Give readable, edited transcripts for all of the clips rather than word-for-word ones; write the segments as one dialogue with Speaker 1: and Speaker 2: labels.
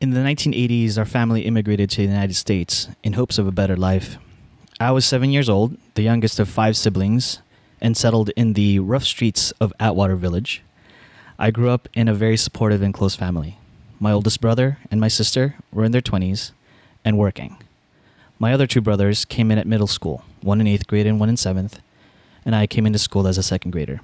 Speaker 1: In the 1980s, our family immigrated to the United States in hopes of a better life. I was 7 years old, the youngest of 5 siblings, and settled in the rough streets of Atwater Village. I grew up in a very supportive and close family. My oldest brother and my sister were in their 20s and working. My other 2 brothers came in at middle school, one in 8th grade and one in 7th, and I came into school as a 2nd grader.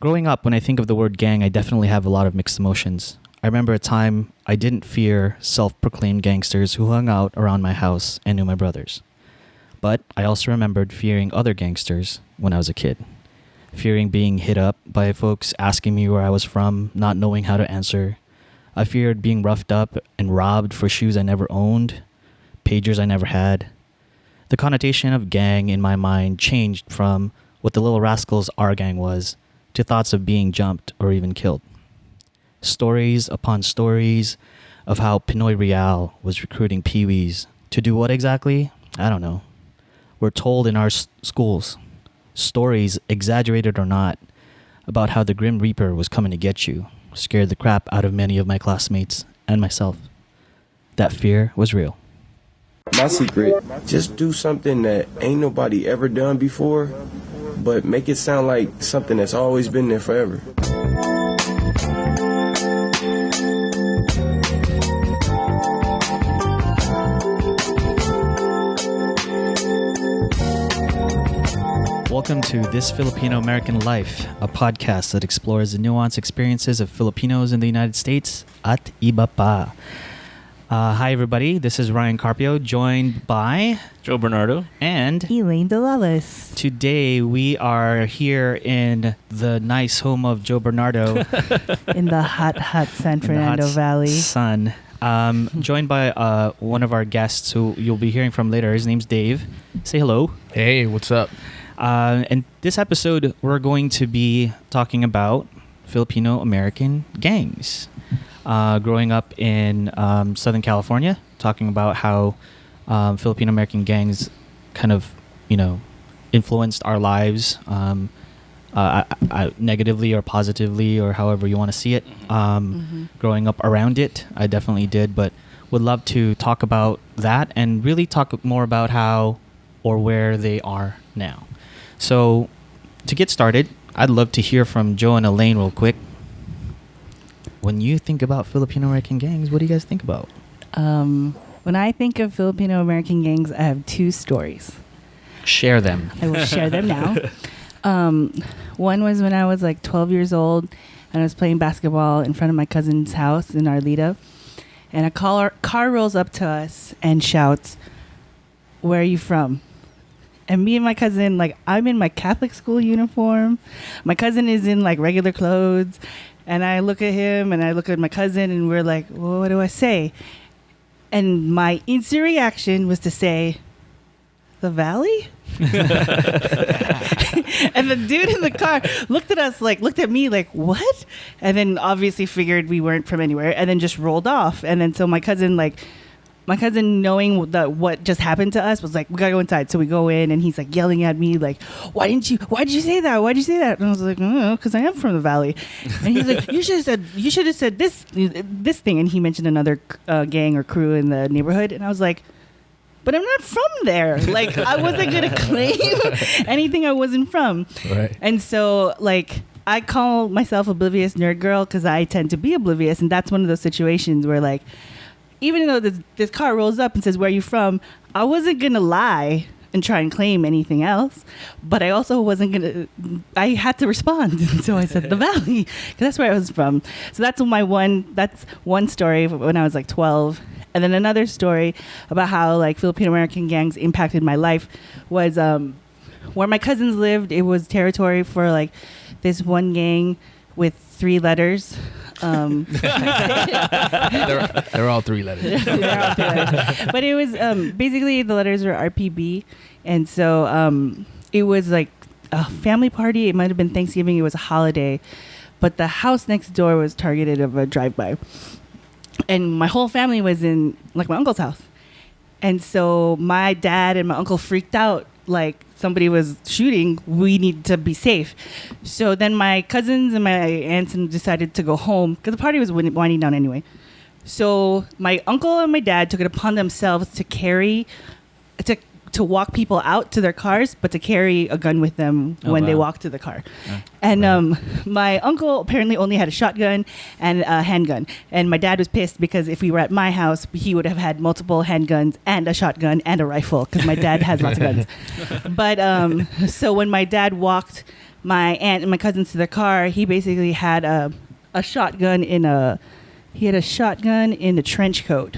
Speaker 1: Growing up, when I think of the word gang, I definitely have a lot of mixed emotions. I remember a time I didn't fear self-proclaimed gangsters who hung out around my house and knew my brothers. But I also remembered fearing other gangsters when I was a kid. Fearing being hit up by folks asking me where I was from, not knowing how to answer. I feared being roughed up and robbed for shoes I never owned, pagers I never had. The connotation of gang in my mind changed from what the Little Rascals' our gang was to thoughts of being jumped or even killed. Stories upon stories of how Pinoy Real was recruiting peewees to do what exactly? I don't know. We're told in our schools, stories, exaggerated or not, about how the Grim Reaper was coming to get you, scared the crap out of many of my classmates and myself. That fear was real.
Speaker 2: My secret, just do something that ain't nobody ever done before, but make it sound like something that's always been there forever.
Speaker 1: Welcome to This Filipino American Life, a podcast that explores the nuanced experiences of Filipinos in the United States at iba pa. Hi, everybody. This is Ryan Carpio, joined by
Speaker 3: Joe Bernardo
Speaker 1: and
Speaker 4: Elaine Delalas.
Speaker 1: Today, we are here in the nice home of Joe Bernardo.
Speaker 4: In the hot San Fernando Valley.
Speaker 1: Sun. Joined by one of our guests who you'll be hearing from later. His name's Dave. Say hello.
Speaker 3: Hey, what's up?
Speaker 1: And this episode, we're going to be talking about Filipino American gangs. Growing up in Southern California, talking about how Filipino American gangs kind of, influenced our lives negatively or positively or however you want to see it. Growing up around it, I definitely did, but would love to talk about that and really talk more about how or where they are now. So, to get started, I'd love to hear from Joe and Elaine real quick. When you think about Filipino American gangs, what do you guys think about?
Speaker 4: When I think of Filipino American gangs, I have 2 stories.
Speaker 1: Share them.
Speaker 4: I will share them now. One was when I was like 12 years old and I was playing basketball in front of my cousin's house in Arleta. And a car rolls up to us and shouts, "Where are you from?" And me and my cousin, I'm in my Catholic school uniform. My cousin is in regular clothes. And I look at him and I look at my cousin and we're like, well, what do I say? And my instant reaction was to say, "The Valley?" And the dude in the car looked at me like, "What?" And then obviously figured we weren't from anywhere and then just rolled off. And then so my cousin knowing what just happened to us was like, "We gotta go inside." So we go in and he's yelling at me like, why did you say that? Why'd you say that? And I was like, "Oh, because I am from the Valley." And he's like, you should have said this thing. And he mentioned another gang or crew in the neighborhood. And I was like, but I'm not from there. I wasn't going to claim anything I wasn't from.
Speaker 3: Right.
Speaker 4: And so I call myself oblivious nerd girl because I tend to be oblivious. And that's one of those situations where even though this car rolls up and says, "Where are you from?" I wasn't going to lie and try and claim anything else. But I also wasn't going to, I had to respond. And so I said, "The Valley," because that's where I was from. So that's one story when I was 12. And then another story about how Filipino American gangs impacted my life was where my cousins lived. It was territory for this one gang with 3 letters.
Speaker 3: They're all 3 letters.
Speaker 4: They're all 3 letters. But it was basically the letters were RPB. And so it was a family party. It might have been Thanksgiving. It was a holiday. But the house next door was targeted of a drive-by. And my whole family was in my uncle's house. And so my dad and my uncle freaked out somebody was shooting. We need to be safe. So then my cousins and my aunts decided to go home because the party was winding down anyway. So my uncle and my dad took it upon themselves to to walk people out to their cars, but to carry a gun with them when they walked to the car. And my uncle apparently only had a shotgun and a handgun. And my dad was pissed because if we were at my house, he would have had multiple handguns and a shotgun and a rifle because my dad has lots of guns. But so when my dad walked my aunt and my cousins to their car, he basically had a shotgun in a trench coat.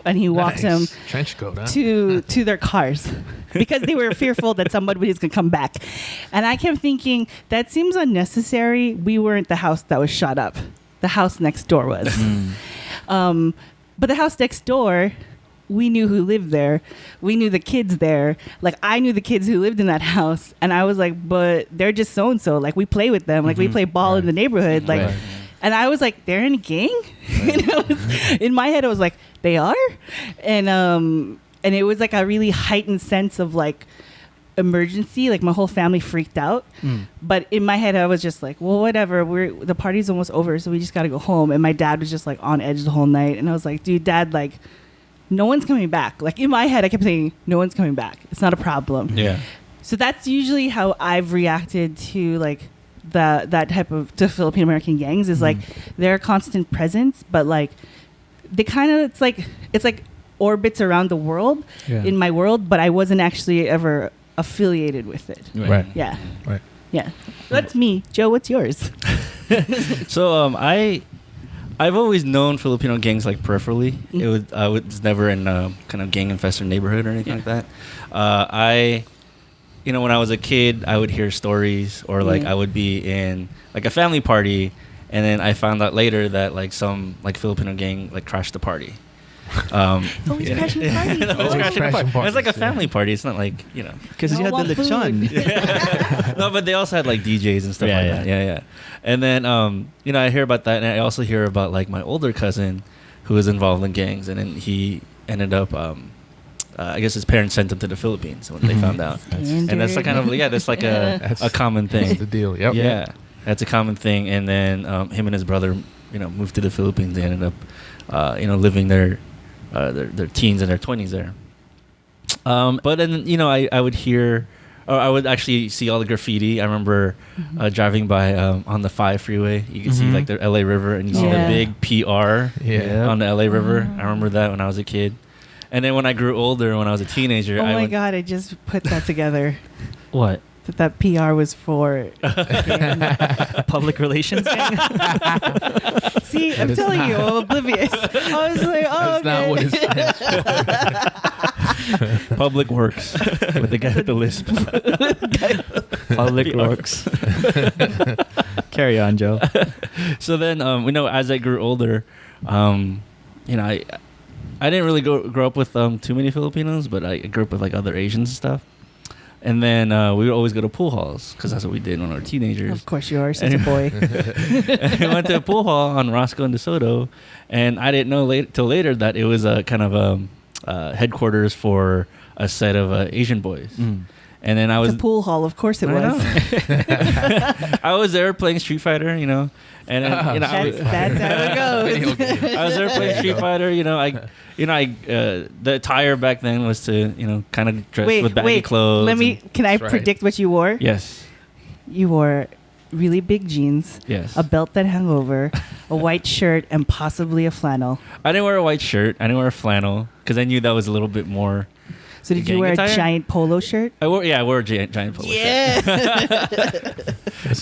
Speaker 4: And he walked them
Speaker 3: trench coat, huh?
Speaker 4: to their cars because they were fearful that somebody was going to come back. And I kept thinking, that seems unnecessary. We weren't the house that was shot up. The house next door was. But the house next door, we knew who lived there. We knew the kids there. Like, I knew the kids who lived in that house. And I was like, but they're just so-and-so. Like, we play with them. Like, we play ball in the neighborhood. Like, and I was like, they're in a gang? In my head, I was like, they are? And it was like a really heightened sense of like emergency. Like my whole family freaked out. But in my head, I was just like, well, whatever. The party's almost over, so we just got to go home. And my dad was just like on edge the whole night. And I was like, dude, Dad, like, no one's coming back. Like in my head, I kept saying, no one's coming back. It's not a problem.
Speaker 1: Yeah.
Speaker 4: So that's usually how I've reacted to like that type of to Filipino American gangs is like they're a constant presence, but like they kind of it's like orbits around the world in my world, but I wasn't actually ever affiliated with it.
Speaker 3: Right.
Speaker 4: Yeah.
Speaker 3: Right.
Speaker 4: Yeah. That's me. Joe, what's yours?
Speaker 5: So I've always known Filipino gangs like peripherally. I was never in a kind of gang infested neighborhood or anything like that. When I was a kid, I would hear stories, or like I would be in like a family party, and then I found out later that like some like Filipino gang like crashed the party.
Speaker 4: Always crashing parties.
Speaker 5: It's like a family party. It's not like
Speaker 1: because you had the lechon.
Speaker 5: No, but they also had like DJs and stuff like that. Yeah. And then I hear about that, and I also hear about like my older cousin who was involved in gangs, and then he ended up. I guess his parents sent him to the Philippines when they found out, and that's like kind of that's like a common thing.
Speaker 3: That's the deal. Yep.
Speaker 5: Yeah, that's a common thing. And then him and his brother, moved to the Philippines. They ended up, living their teens and their 20s there. But then I would hear, or I would actually see all the graffiti. I remember driving by on the 5 freeway. You can see like the LA River, and you see the big PR on the LA River. I remember that when I was a kid. And then when I grew older, when I was a teenager,
Speaker 4: God, I just put that together.
Speaker 1: What?
Speaker 4: That PR was for
Speaker 1: Public relations gang?
Speaker 4: See, I'm telling you, I'm oblivious. I was like, oh,
Speaker 3: That's not what it's
Speaker 5: Public Works with the guy with the lisp.
Speaker 1: Public works. Carry on, Joe.
Speaker 5: So then, as I grew older, I didn't really grow up with too many Filipinos, but I grew up with like other Asians and stuff. And then we would always go to pool halls because that's what we did when we were teenagers.
Speaker 4: Of course you are, such a boy.
Speaker 5: And we went to a pool hall on Roscoe and DeSoto, and I didn't know till later that it was a kind of headquarters for a set of Asian boys. And then I was
Speaker 4: a pool hall, of course it was.
Speaker 5: I was there playing Street Fighter, and then,
Speaker 4: that's how it goes.
Speaker 5: I was there playing Street Fighter. The attire back then was to kind of dress with baggy clothes.
Speaker 4: Can I predict what you wore?
Speaker 5: Yes.
Speaker 4: You wore really big jeans.
Speaker 5: Yes.
Speaker 4: A belt that hung over, a white shirt, and possibly a flannel.
Speaker 5: I didn't wear a white shirt. I didn't wear a flannel because I knew that was a little bit more.
Speaker 4: So did you wear a giant polo shirt?
Speaker 5: I wore a giant polo shirt.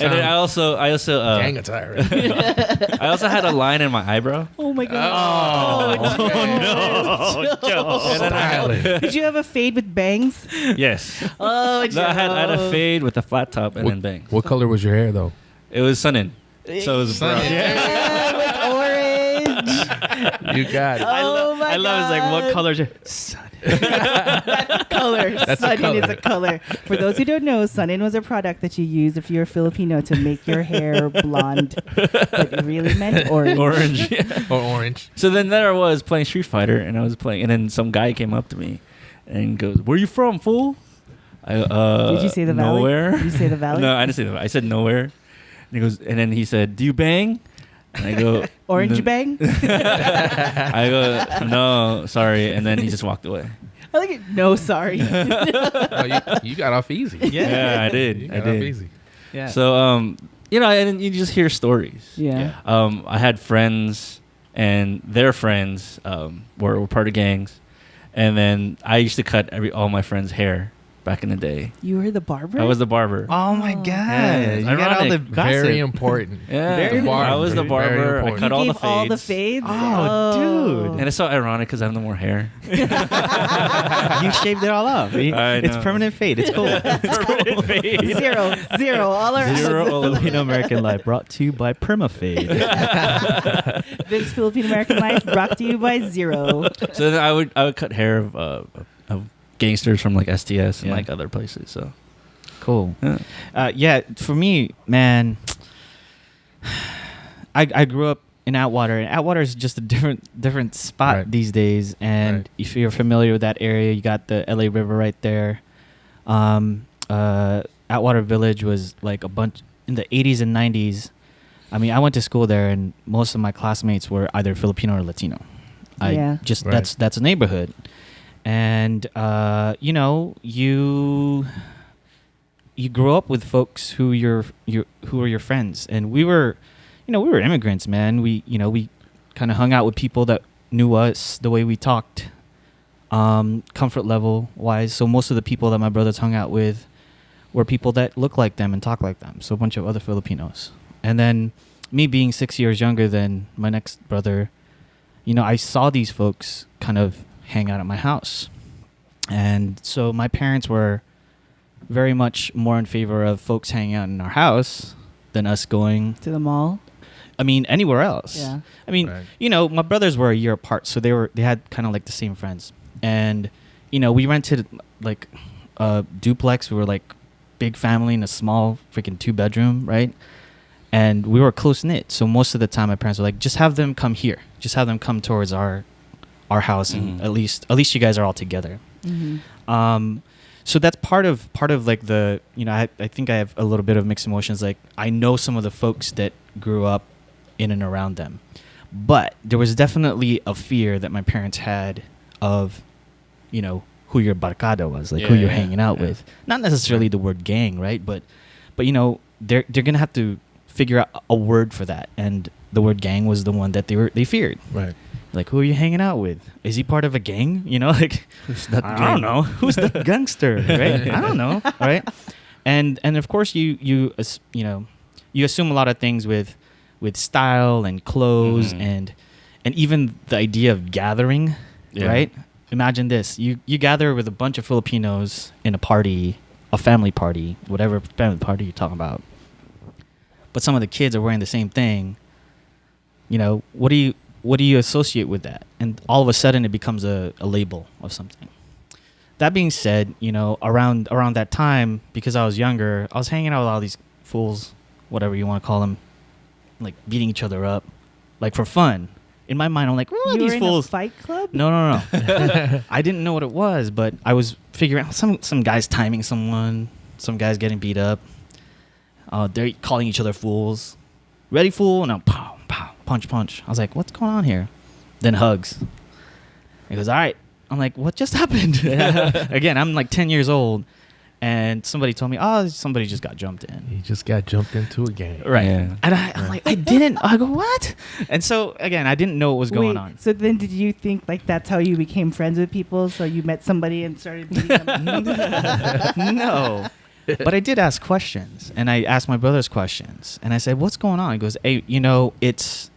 Speaker 5: And then I also
Speaker 3: gang attire.
Speaker 5: I also had a line in my eyebrow.
Speaker 4: Oh my god!
Speaker 1: Oh no!
Speaker 4: Did you have a fade with bangs?
Speaker 5: Yes.
Speaker 4: Oh, Joe.
Speaker 5: No, I had a fade with a flat top and then bangs.
Speaker 3: What color was your hair though?
Speaker 5: It was sun-in. So it was brown.
Speaker 4: Yeah, it was orange.
Speaker 3: You got it.
Speaker 1: I love it's like what colors are
Speaker 4: That's a color. Sun-in is a color. For those who don't know, Sun-in was a product that you use if you're Filipino to make your hair blonde, but it really meant orange.
Speaker 5: Orange.
Speaker 3: Or orange.
Speaker 5: So then there I was playing Street Fighter, and I was playing, and then some guy came up to me and goes, "Where you from, fool?"
Speaker 4: Did you say the valley?
Speaker 5: Nowhere.
Speaker 4: Did you say the valley?
Speaker 5: No, I didn't say the valley. I said nowhere. And he goes, and then he said, "Do you bang?" And I go,
Speaker 4: Orange
Speaker 5: "No."
Speaker 4: bang?
Speaker 5: I go, no, sorry. And then he just walked away.
Speaker 4: I like it. No, sorry.
Speaker 3: Oh, you got off easy.
Speaker 5: Yeah, I
Speaker 3: You
Speaker 5: did.
Speaker 3: got
Speaker 5: I
Speaker 3: off
Speaker 5: did.
Speaker 3: easy.
Speaker 1: Yeah.
Speaker 5: So, you know, and you just hear stories.
Speaker 4: Yeah.
Speaker 5: I had friends, and their friends were part of gangs, and then I used to cut all my friends' hair back in the day.
Speaker 4: You were the barber?
Speaker 5: I was the barber.
Speaker 1: Oh my god!
Speaker 5: Yeah,
Speaker 1: You got all the
Speaker 5: ironic.
Speaker 1: gossip.
Speaker 3: Very important.
Speaker 5: Yeah,
Speaker 1: Very
Speaker 5: I was the
Speaker 3: Very
Speaker 5: barber. I
Speaker 3: important.
Speaker 5: cut
Speaker 4: You
Speaker 5: all the
Speaker 4: gave
Speaker 5: fades.
Speaker 4: all the fades?
Speaker 1: Oh, dude.
Speaker 5: And it's so ironic because I have no more hair.
Speaker 1: You shaved it all off.
Speaker 5: I
Speaker 1: It's
Speaker 5: know.
Speaker 1: permanent fade. It's cool.
Speaker 5: Permanent fade.
Speaker 4: Zero. All our
Speaker 1: Filipino American Life brought to you by Permafade.
Speaker 4: This Filipino American Life brought to you by Zero.
Speaker 5: So then I would cut hair of gangsters from like STS and
Speaker 1: Yeah.
Speaker 5: like other places. So
Speaker 1: Cool.
Speaker 5: yeah.
Speaker 1: Yeah, for me, man, I grew up in Atwater, and Atwater is just a different spot
Speaker 3: Right.
Speaker 1: these days. And
Speaker 3: Right.
Speaker 1: if you're familiar with that area, you got the LA River right there. Atwater Village was like a bunch in the 80s and 90s. I mean, I went to school there, and most of my classmates were either Filipino or Latino.
Speaker 4: Yeah.
Speaker 3: Right.
Speaker 1: That's a neighborhood, and you know, you grow up with folks who are your friends, and we were immigrants, man. We kind of hung out with people that knew us, the way we talked, comfort level wise. So most of the people that my brothers hung out with were people that look like them and talk like them. So a bunch of other Filipinos. And then me being 6 years younger than my next brother, you know, I saw these folks kind of hang out at my house. And so my parents were very much more in favor of folks hanging out in our house than us going,
Speaker 4: To the mall.
Speaker 1: I mean, anywhere else.
Speaker 4: Yeah.
Speaker 1: I mean,
Speaker 3: Right.
Speaker 1: you know, my brothers were a year apart, so they had kind of like the same friends. And, you know, we rented like a duplex. We were like big family in a small freaking 2-bedroom, right? And we were close knit. So most of the time my parents were like, just have them come here. Just have them come towards our house, and
Speaker 5: Mhm.
Speaker 1: at least you guys are all together.
Speaker 4: Mm-hmm.
Speaker 1: So that's part of like the, you know, I think I have a little bit of mixed emotions. Like, I know some of the folks that grew up in and around them, but there was definitely a fear that my parents had of, you know, who your barcada was, like who
Speaker 5: Yeah,
Speaker 1: you're
Speaker 5: yeah,
Speaker 1: hanging out
Speaker 5: yeah.
Speaker 1: with. Not necessarily the word gang, right? But you know, they're gonna have to figure out a word for that, and the word gang was the one that they feared.
Speaker 3: Right.
Speaker 1: Like, who are you hanging out with? Is he part of a gang? You know, like, I don't know. Who's the gangster, right? I don't know, right? And of course you know, you assume a lot of things with style and clothes,
Speaker 5: Mhm.
Speaker 1: and even the idea of gathering,
Speaker 5: Yeah.
Speaker 1: right? Imagine this: you gather with a bunch of Filipinos in a party, a family party, whatever family party you're talking about. But some of the kids are wearing the same thing. You know, what do you associate with that? And all of a sudden it becomes a label of something. That being said, you know, around that time, because I was younger, I was hanging out with all these fools, whatever you want to call them, like beating each other up, like for fun. In my mind, I'm like, oh,
Speaker 4: You
Speaker 1: these
Speaker 4: were in
Speaker 1: fools.
Speaker 4: a fight club?
Speaker 1: No. I didn't know what it was, but I was figuring out some guys timing someone, some guys getting beat up. They're calling each other fools. Ready, fool? And I'm pow, pow, punch, punch. I was like, what's going on here? Then hugs. He goes, all right. I'm like, what just happened? Again, I'm like 10 years old, and somebody told me, oh, somebody just got jumped in.
Speaker 3: He just got jumped into a game.
Speaker 1: Right.
Speaker 5: Yeah.
Speaker 1: And I'm like, I didn't. I go, what? And so, again, I didn't know what was going
Speaker 4: Wait,
Speaker 1: on.
Speaker 4: So then did you think like that's how you became friends with people? So you met somebody and started beating them up?
Speaker 1: No. But I did ask questions, and I asked my brothers questions, and I said, what's going on? He goes, hey, you know, it's,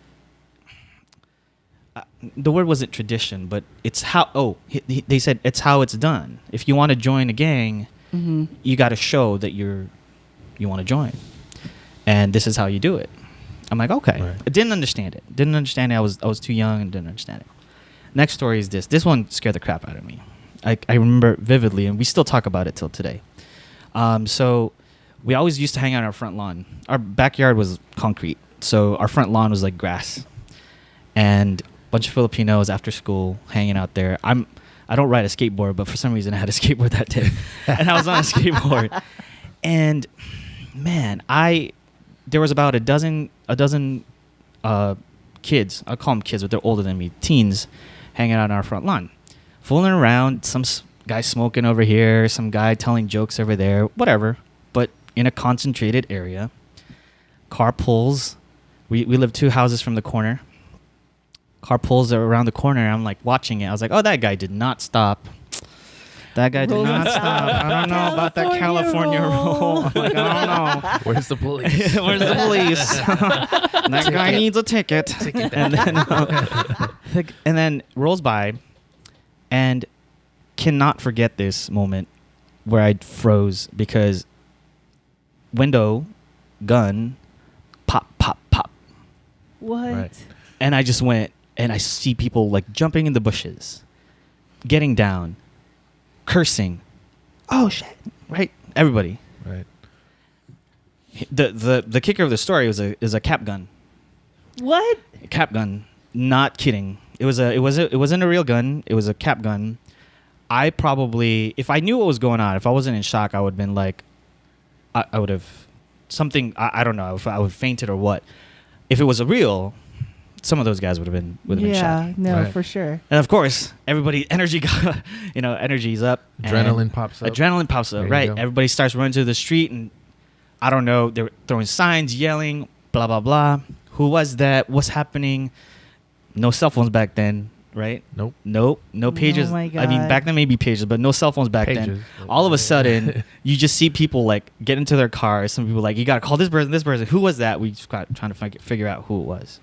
Speaker 1: the word wasn't tradition, but it's how, they said it's how it's done. If you want to join a gang,
Speaker 4: Mm-hmm.
Speaker 1: you got to show that you want to join, and this is how you do it. I'm like, okay.
Speaker 3: Right.
Speaker 1: I didn't understand it. I was too young and didn't understand it. Next story is this one scared the crap out of me. I remember it vividly, and we still talk about it till today. So we always used to hang out on our front lawn. Our backyard was concrete, so our front lawn was like grass, and a bunch of Filipinos after school hanging out there. I don't ride a skateboard, but for some reason I had a skateboard that day, and I was on a skateboard, and man, there was about a dozen kids. I'll call them kids, but they're older than me. Teens hanging out on our front lawn, fooling around. Some guy smoking over here, some guy telling jokes over there, whatever. But in a concentrated area, car pulls. We live 2 houses from the corner. Car pulls around the corner. I'm like watching it. I was like, oh, that guy did not stop. That guy did not stop. I don't know about that California roll. I'm like, I don't know.
Speaker 3: Where's the police?
Speaker 1: Where's the police? That guy needs a ticket. And then rolls by, and cannot forget this moment where I froze because window, gun, pop, pop, pop.
Speaker 4: What?
Speaker 3: Right.
Speaker 1: And I just went, and I see people like jumping in the bushes, getting down, cursing. Oh shit! Right, everybody.
Speaker 3: Right.
Speaker 1: The kicker of the story is a cap gun.
Speaker 4: What?
Speaker 1: A cap gun. Not kidding. It wasn't a real gun. It was a cap gun. I probably, if I knew what was going on, if I wasn't in shock, I would have been like, I would have something. I don't know if I would have fainted or what. If it was a real, some of those guys would have been
Speaker 4: Yeah,
Speaker 1: shocked.
Speaker 4: no,
Speaker 3: Right.
Speaker 4: for sure.
Speaker 1: And of course, everybody energy got, energy's up.
Speaker 3: Adrenaline pops up.
Speaker 1: Adrenaline pops up,
Speaker 3: There you
Speaker 1: right?
Speaker 3: go.
Speaker 1: Everybody starts running to the street, and I don't know, they're throwing signs, yelling, blah blah blah. Who was that? What's happening? No cell phones back then, right?
Speaker 3: Nope.
Speaker 1: No pages.
Speaker 4: Oh my
Speaker 1: I mean,
Speaker 4: God.
Speaker 1: back then maybe pages, but no cell phones back then.
Speaker 3: Pages.
Speaker 1: All of a sudden, you just see people like get into their cars. Some people like, you gotta call this person, this person. Who was that? We just got trying to figure out who it was.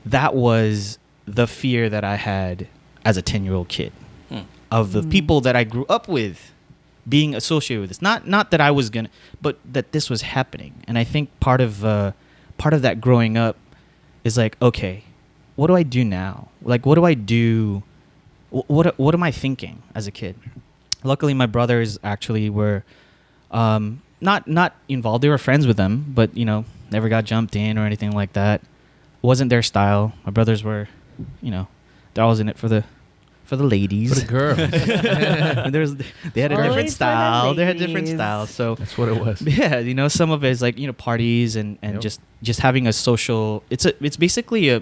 Speaker 1: That was the fear that I had as a 10-year-old kid of the people that I grew up with being associated with this. Not that I was gonna, but that this was happening. And I think part of that growing up is like, okay, what do I do now? Like, what do I do? What am I thinking as a kid? Luckily, my brothers actually were not involved. They were friends with them, but never got jumped in or anything like that. Wasn't their style. My brothers were, they're always in it for the ladies.
Speaker 3: For the girl.
Speaker 1: And they had a
Speaker 4: Always
Speaker 1: different
Speaker 4: for the
Speaker 1: style. They had different
Speaker 4: ladies.
Speaker 1: styles. So
Speaker 3: That's what it was.
Speaker 1: yeah, some of it is like parties and
Speaker 3: Yep.
Speaker 1: just having a social. It's basically a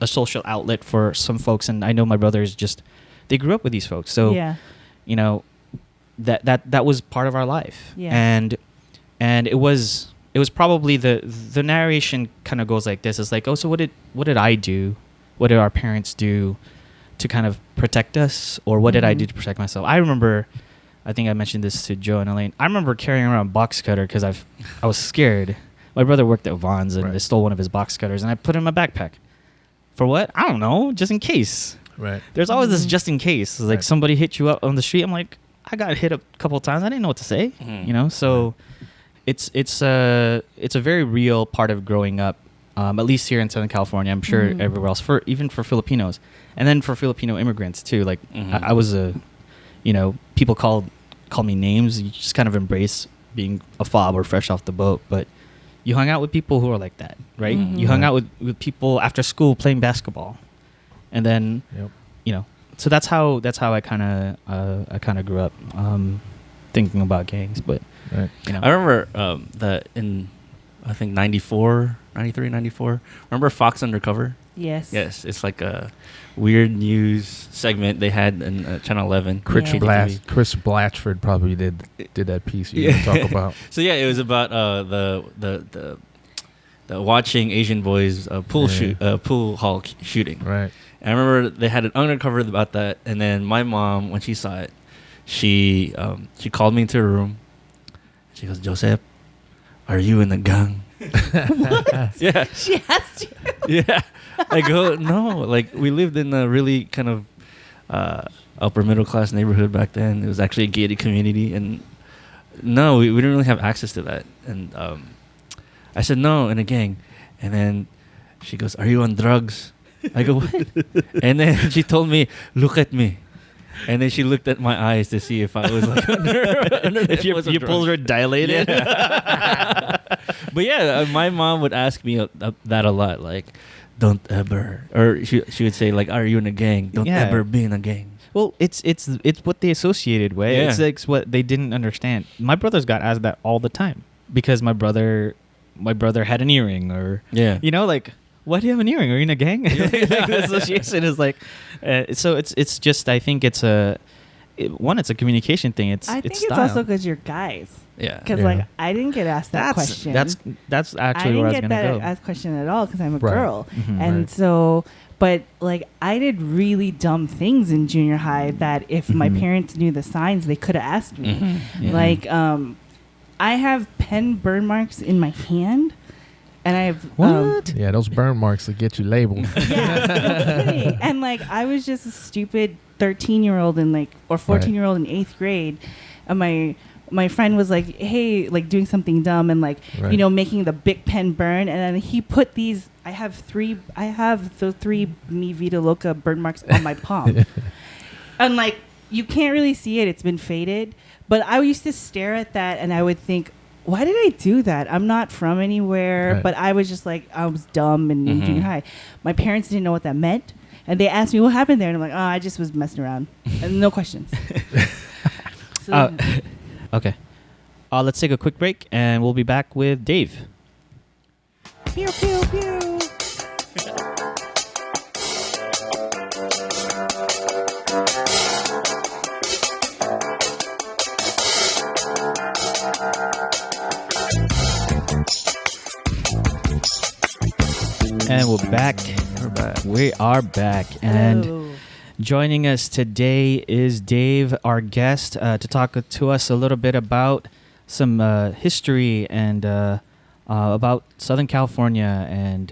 Speaker 1: social outlet for some folks, and I know my brothers they grew up with these folks, so
Speaker 4: Yeah.
Speaker 1: that was part of our life.
Speaker 4: Yeah.
Speaker 1: And it was probably the narration kind of goes like this. It's like, oh, so what did I do? What did our parents do to kind of protect us, or what did I do to protect myself? I remember, I think I mentioned this to Joe and Elaine. I remember carrying around a box cutter because I was scared. My brother worked at Vaughn's and
Speaker 3: Right.
Speaker 1: I stole one of his box cutters, and I put it in my backpack. For what? I don't know, just in case.
Speaker 3: Right.
Speaker 1: There's always this just in case. Like
Speaker 3: Right.
Speaker 1: somebody hit you up on the street. I'm like, I got hit a couple of times. I didn't know what to say. So it's a very real part of growing up. At least here in Southern California, I'm sure everywhere else. Even for Filipinos, and then for Filipino immigrants too. Like I was people call me names. You just kind of embrace being a fob or fresh off the boat. But you hung out with people who are like that, right? You hung out with people after school playing basketball, and then
Speaker 3: Yep.
Speaker 1: So that's how I kind of grew up thinking about gangs. But
Speaker 3: Right.
Speaker 5: I remember that in, I think 93, 94. Remember Fox Undercover?
Speaker 4: Yes.
Speaker 5: Yes, it's like a weird news segment they had in Channel 11.
Speaker 4: Yeah.
Speaker 3: Chris Blatchford probably did that piece you talk about.
Speaker 5: So yeah, it was about the watching Asian boys pool hall shooting.
Speaker 3: Right.
Speaker 5: And I remember they had an undercover about that, and then my mom, when she saw it, she called me into her room. She goes, Joseph, are you in the gang? Yeah.
Speaker 4: She asked you.
Speaker 5: Yeah. I go, no. Like, we lived in a really kind of upper middle class neighborhood back then. It was actually a gated community, and no, we didn't really have access to that. And I said, no, in a gang. And then she goes, are you on drugs? I go, what? And then she told me, look at me. And then she looked at my eyes to see if I was like under
Speaker 1: if your pupils were dilated.
Speaker 5: Yeah. But yeah, my mom would ask me that a lot, like, don't ever, or she would say like, are you in a gang? Don't
Speaker 1: Yeah.
Speaker 5: ever be in a gang.
Speaker 1: Well, it's what they associated with.
Speaker 5: Yeah.
Speaker 1: It's like what they didn't understand. My brothers got asked that all the time because my brother my brother had an earring, or
Speaker 5: Yeah.
Speaker 1: like, why do you have an earring? Are you in a gang? Like, the association is like, so it's just, I think it's it's a communication thing. It's
Speaker 4: I think it's
Speaker 1: style.
Speaker 4: also because you're guys.
Speaker 5: Yeah.
Speaker 4: Because
Speaker 3: Yeah.
Speaker 4: like I didn't get asked that question.
Speaker 1: That's
Speaker 4: I
Speaker 1: actually where I was
Speaker 4: didn't
Speaker 1: gonna
Speaker 4: get
Speaker 1: go.
Speaker 4: that asked question at all because I'm a
Speaker 3: Right.
Speaker 4: girl,
Speaker 1: Mhm.
Speaker 4: and
Speaker 3: Right.
Speaker 4: so. But like I did really dumb things in junior high that if my
Speaker 1: Mhm.
Speaker 4: parents knew the signs, they could have asked me.
Speaker 5: Mhm.
Speaker 1: Yeah.
Speaker 4: Like I have pen burn marks in my hand, and I have
Speaker 1: What?
Speaker 3: Yeah, those burn marks will get you labeled.
Speaker 4: Yeah, no kidding. And like I was just a stupid 13-year-old in like or 14-year-old in 8th grade, and my friend was like, "Hey, like doing something dumb and like
Speaker 3: Right.
Speaker 4: making the big pen burn," and then he put these. I have the 3 Mi Vida Loca burn marks on my palm, and like you can't really see it; it's been faded. But I used to stare at that, and I would think, why did I do that? I'm not from anywhere.
Speaker 3: Right.
Speaker 4: But I was just like, I was dumb in
Speaker 5: Mhm.
Speaker 4: junior high. My parents didn't know what that meant. And they asked me what happened there. And I'm like, oh, I just was messing around. And no questions. So,
Speaker 1: Okay. Let's take a quick break, and we'll be back with Dave.
Speaker 4: pew, pew, pew.
Speaker 1: And we're back.
Speaker 5: We're back.
Speaker 1: We are back. And
Speaker 4: Hello.
Speaker 1: joining us today is Dave, our guest, to talk to us a little bit about some history and about Southern California and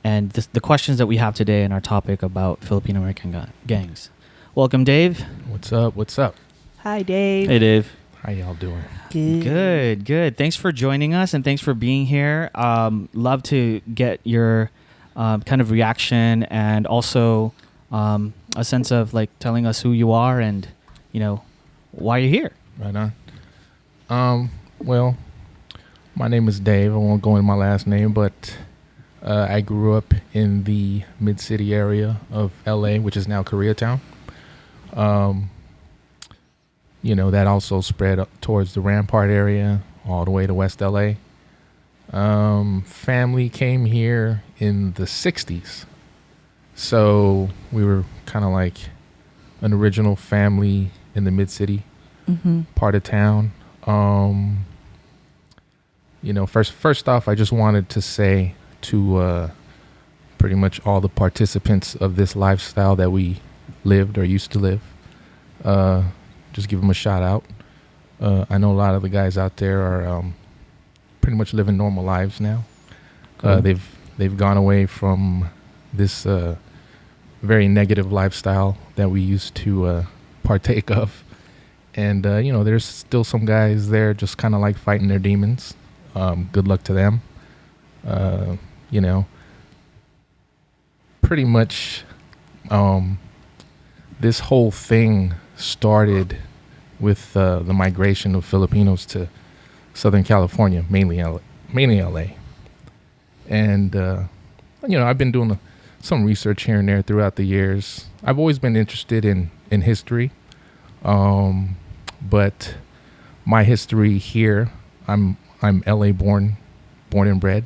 Speaker 1: the questions that we have today in our topic about Filipino American gangs. Welcome, Dave.
Speaker 3: What's up? What's up?
Speaker 4: Hi, Dave.
Speaker 5: Hey, Dave.
Speaker 3: How y'all doing?
Speaker 1: Good. Thanks for joining us, and thanks for being here. Love to get your kind of reaction, and also a sense of like telling us who you are and why you're here.
Speaker 3: Right on. Well, my name is Dave. I won't go into my last name, but I grew up in the mid-city area of LA, which is now Koreatown. That also spread up towards the Rampart area, all the way to West LA. Family came here in the 60s. So we were kind of like an original family in the mid-city part of town. First off, I just wanted to say to pretty much all the participants of this lifestyle that we lived or used to live, just give them a shout out. I know a lot of the guys out there are pretty much living normal lives now.
Speaker 1: Cool.
Speaker 3: They've gone away from this very negative lifestyle that we used to partake of. And, there's still some guys there just kind of like fighting their demons. Good luck to them. Pretty much this whole thing started with the migration of Filipinos to Southern California, mainly LA. And, I've been doing some research here and there throughout the years. I've always been interested in history. But my history here, I'm LA born and bred.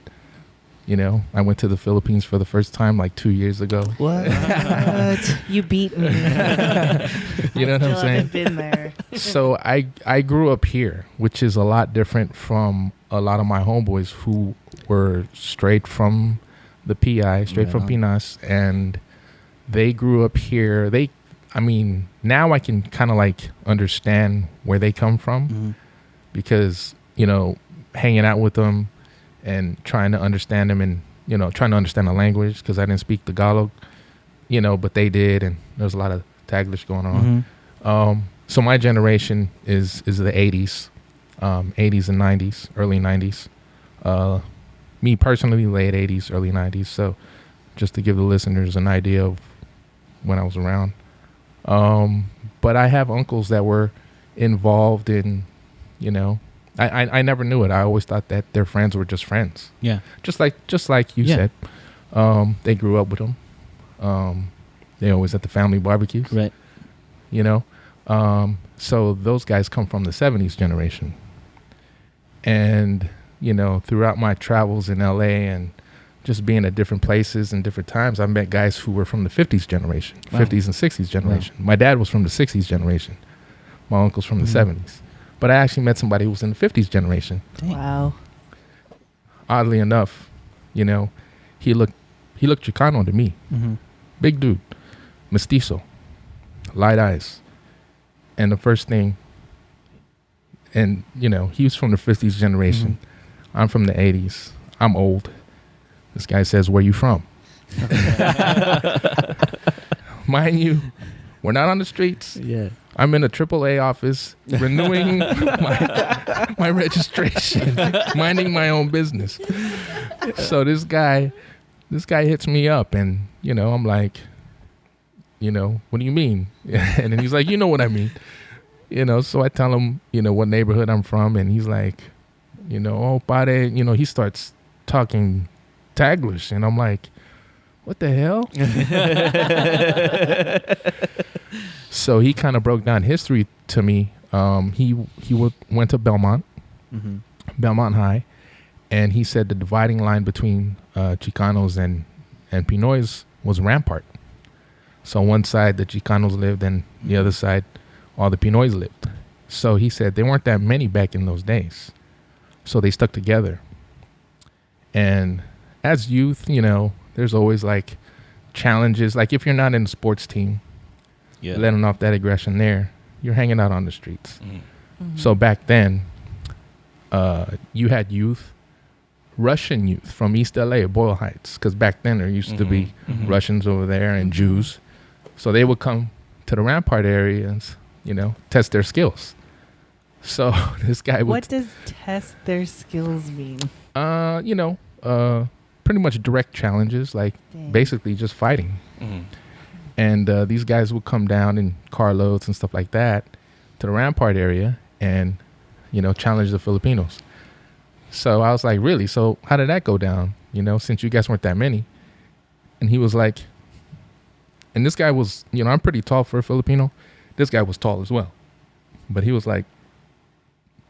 Speaker 3: I went to the Philippines for the first time like 2 years ago.
Speaker 1: What?
Speaker 4: You beat me.
Speaker 3: You know what I'm
Speaker 4: Still
Speaker 3: saying?
Speaker 4: haven't been there.
Speaker 3: So I grew up here, which is a lot different from a lot of my homeboys who were straight from the PI, straight from
Speaker 1: Yeah.
Speaker 3: Pinas, and they grew up here. Now I can kind of like understand where they come from
Speaker 1: Mhm.
Speaker 3: because, hanging out with them and trying to understand them and, trying to understand the language because I didn't speak Tagalog, but they did, and there was a lot of Taglish going on.
Speaker 1: Mhm.
Speaker 3: So my generation is the 80s, 80s and 90s, early 90s. Me personally, late 80s, early 90s. So just to give the listeners an idea of when I was around. But I have uncles that were involved in, I never knew it. I always thought that their friends were just friends.
Speaker 1: Yeah.
Speaker 3: Just like you
Speaker 1: Yeah.
Speaker 3: said. They grew up with them. They always at the family barbecues.
Speaker 1: Right.
Speaker 3: So those guys come from the 70s generation. And throughout my travels in LA and just being at different places and different times, I met guys who were from the 50s generation,
Speaker 1: Wow.
Speaker 3: 50s and 60s generation. My dad was from the 60s generation. My uncle's from the 70s. But I actually met somebody who was in the 50s generation.
Speaker 4: Wow.
Speaker 3: Oddly enough, he looked Chicano to me.
Speaker 1: Mm-hmm.
Speaker 3: Big dude, mestizo, light eyes. And the first thing, and he was from the 50s generation. I'm from the 80s. I'm old. This guy says, "Where you from?" Mind you, we're not on the streets.
Speaker 5: Yeah.
Speaker 3: I'm in a AAA office renewing my registration, minding my own business. So this guy hits me up, and I'm like, what do you mean? And then he's like, you know what I mean. So I tell him, what neighborhood I'm from, and he's like, oh, pare, he starts talking Taglish, and I'm like, what the hell? So he kind of broke down history to me. He went to Belmont High, and he said the dividing line between Chicanos and Pinoys was Rampart. So on one side the Chicanos lived, and the other side all the Pinoys lived. So he said there weren't that many back in those days, so they stuck together. And as youth, there's always like challenges. Like if you're not in a sports team, letting off that aggression there, you're hanging out on the streets. So back then, you had youth, Russian youth from East LA, Boyle Heights, because back then there used to be Russians over there and Jews. So they would come to the Rampart area and, test their skills. So this guy would...
Speaker 4: What does test their skills mean?
Speaker 3: Pretty much direct challenges, like basically just fighting. And these guys would come down in carloads and stuff like that to the Rampart area and, challenge the Filipinos. So I was like, really? So how did that go down? Since you guys weren't that many. And he was like, and this guy was, I'm pretty tall for a Filipino. This guy was tall as well. But he was like,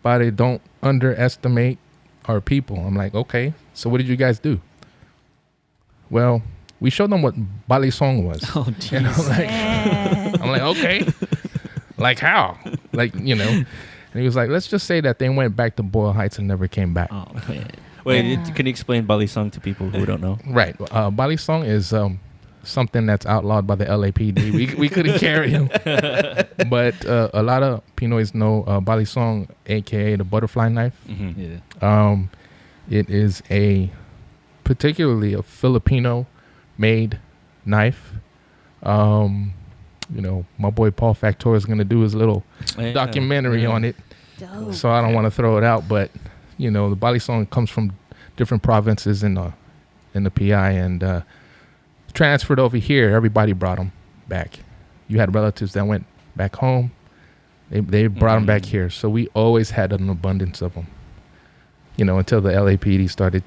Speaker 3: "Pare, don't underestimate our people." I'm like, okay, so what did you guys do? Well, we showed them what balisong was.
Speaker 1: Oh,
Speaker 3: and I'm like, okay, like how? And he was like, let's just say that they went back to Boyle Heights and never came back.
Speaker 5: Oh, man. Wait, can you explain balisong to people who don't know?
Speaker 3: Right. Balisong is something that's outlawed by the LAPD. We couldn't carry him. But a lot of Pinoys know balisong, a.k.a. the butterfly knife.
Speaker 1: Yeah.
Speaker 3: It is particularly a Filipino-made knife. My boy Paul Factor is going to do his little documentary on it.
Speaker 4: Dope.
Speaker 3: So I don't want to throw it out, but the balisong comes from different provinces in the PI and transferred over here. Everybody brought them back. You had relatives that went back home. They brought them back here. So we always had an abundance of them. Until the LAPD started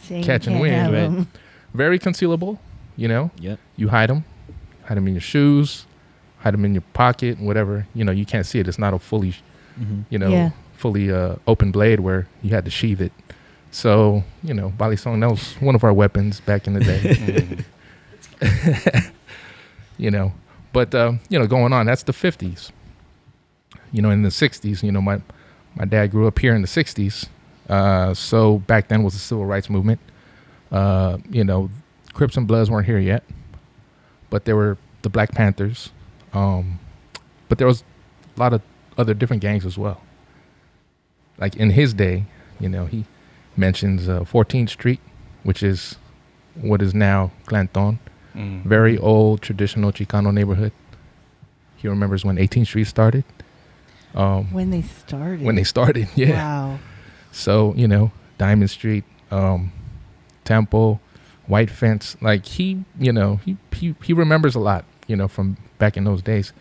Speaker 3: catching wind.
Speaker 1: Right.
Speaker 3: Very concealable.
Speaker 1: Yep.
Speaker 3: You hide them in your shoes, hide them in your pocket, whatever. You can't see it. It's not a fully, fully open blade where you had to sheath it. So, balisong, that was one of our weapons back in the day. But, going on, that's the 50s. In the 60s, my dad grew up here in the 60s. So back then was the civil rights movement. Crips and Bloods weren't here yet, but there were the Black Panthers. But there was a lot of other different gangs as well. Like in his day, he mentions 14th Street, which is what is now Clanton. Very old, traditional Chicano neighborhood. He remembers when 18th Street started.
Speaker 4: When they started.
Speaker 3: When they started, yeah.
Speaker 4: Wow.
Speaker 3: So, Diamond Street, Temple, White Fence. Like he remembers a lot, from back in those days.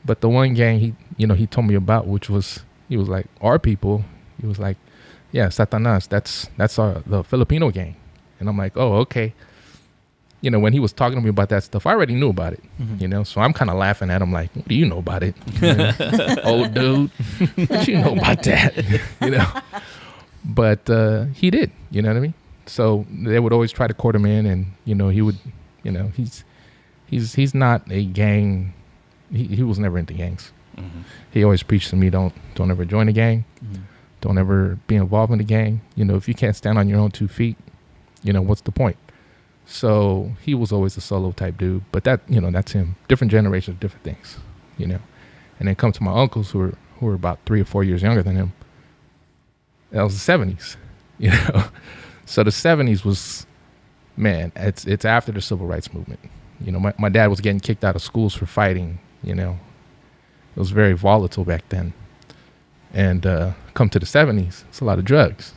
Speaker 3: But the one gang he told me about, which was, he was like, our people, he was like, yeah, Satanas, that's the Filipino gang. And I'm like, oh, okay. When he was talking to me about that stuff, I already knew about it, so I'm kind of laughing at him like, what do you know about it? Old dude, what you know about that? But he did, you know what I mean? So they would always try to court him in, and he would, he's not a gang. He was never into gangs.
Speaker 5: Mm-hmm.
Speaker 3: He always preached to me, don't ever join a gang.
Speaker 1: Mm-hmm.
Speaker 3: Don't ever be involved in a gang. If you can't stand on your own 2 feet, what's the point? So he was always a solo type dude, but that's him. Different generations, different things, And then come to my uncles who were about 3 or 4 years younger than him. That was the 70s, So the 70s was, man, it's after the civil rights movement. My dad was getting kicked out of schools for fighting, It was very volatile back then. And come to the 70s, it's a lot of drugs.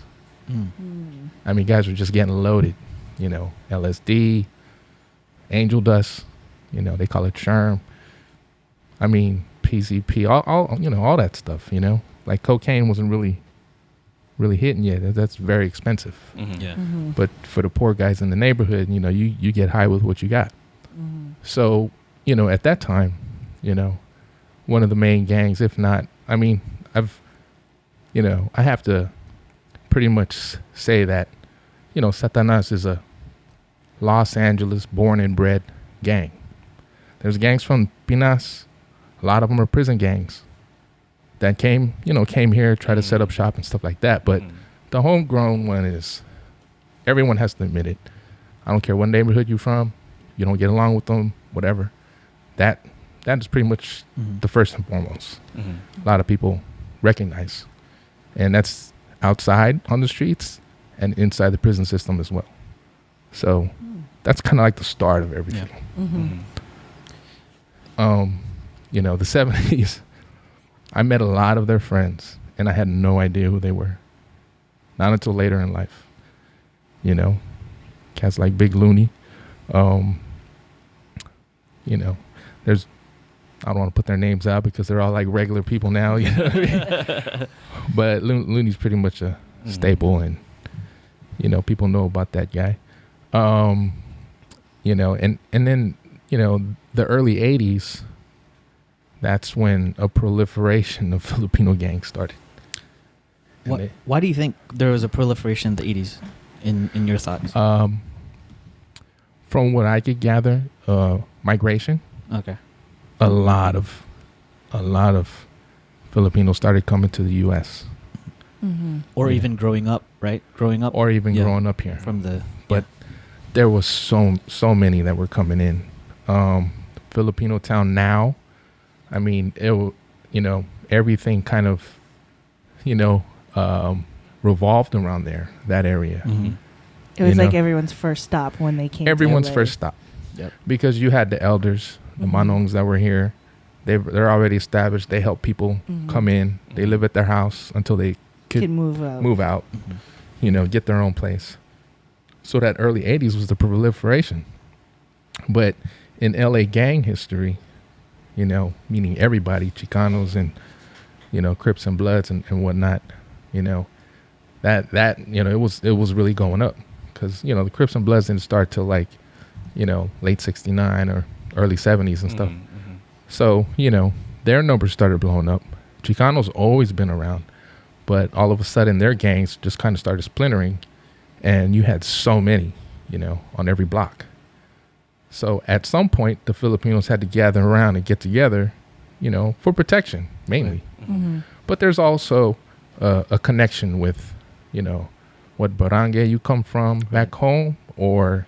Speaker 3: I mean, guys were just getting loaded, LSD, angel dust, they call it sherm. I mean, PCP, all that stuff, Like cocaine wasn't really hitting yet. That's very expensive.
Speaker 5: Mm-hmm. Yeah.
Speaker 4: Mm-hmm.
Speaker 3: But for the poor guys in the neighborhood, you get high with what you got.
Speaker 4: Mm-hmm.
Speaker 3: So, at that time, one of the main gangs, if not, I mean, I have to pretty much say that, Satanas is a Los Angeles born and bred gang. There's gangs from Pinas. A lot of them are prison gangs that came here, try to set up shop and stuff like that. But the homegrown one is, everyone has to admit it. I don't care what neighborhood you're from. You don't get along with them, whatever. That is pretty much the first and foremost.
Speaker 5: Mm-hmm.
Speaker 3: A lot of people recognize. And that's outside on the streets and inside the prison system as well. So that's kind of like the start of everything.
Speaker 5: Yeah.
Speaker 4: Mm-hmm.
Speaker 3: The 70s, I met a lot of their friends, and I had no idea who they were. Not until later in life. Cats like Big Looney. There's, I don't want to put their names out because they're all like regular people now, But Looney's pretty much a staple, and, people know about that guy. And then, the early 80s, that's when a proliferation of Filipino gangs started.
Speaker 1: Why do you think there was a proliferation in the 80s, in your thoughts?
Speaker 3: From what I could gather, migration.
Speaker 1: Okay.
Speaker 3: A lot of Filipinos started coming to the U.S.
Speaker 4: Mm-hmm.
Speaker 1: Or
Speaker 3: Yeah.
Speaker 1: even growing up, right? Growing up.
Speaker 3: or even
Speaker 1: Yeah.
Speaker 3: growing up here.
Speaker 1: From the...
Speaker 3: But there was so many that were coming in. Filipino town now, I mean, everything kind of, revolved around that area.
Speaker 1: Mhm.
Speaker 4: It was
Speaker 3: You
Speaker 4: like
Speaker 3: know?
Speaker 4: everyone's first stop when they came.
Speaker 3: Everyone's
Speaker 4: to LA.
Speaker 3: first stop.
Speaker 1: Yep.
Speaker 3: Because you had the elders, the
Speaker 4: Mhm.
Speaker 3: manongs that were here. They're already established. They help people
Speaker 4: Mhm.
Speaker 3: come in. They live at their house until they could
Speaker 4: Can move out.
Speaker 3: move out,
Speaker 1: Mhm.
Speaker 3: get their own place. So that early 80s was the proliferation. But in LA gang history, meaning everybody, Chicanos and, Crips and Bloods and whatnot, that it was really going up. Because, the Crips and Bloods didn't start till like, late 69 or early 70s and stuff.
Speaker 5: Mm-hmm.
Speaker 3: So, their numbers started blowing up. Chicanos always been around, but all of a sudden their gangs just kind of started splintering, and you had so many, on every block. So at some point, the Filipinos had to gather around and get together, for protection, mainly.
Speaker 4: Mm-hmm.
Speaker 3: But there's also a connection with, what barangay you come from back home, or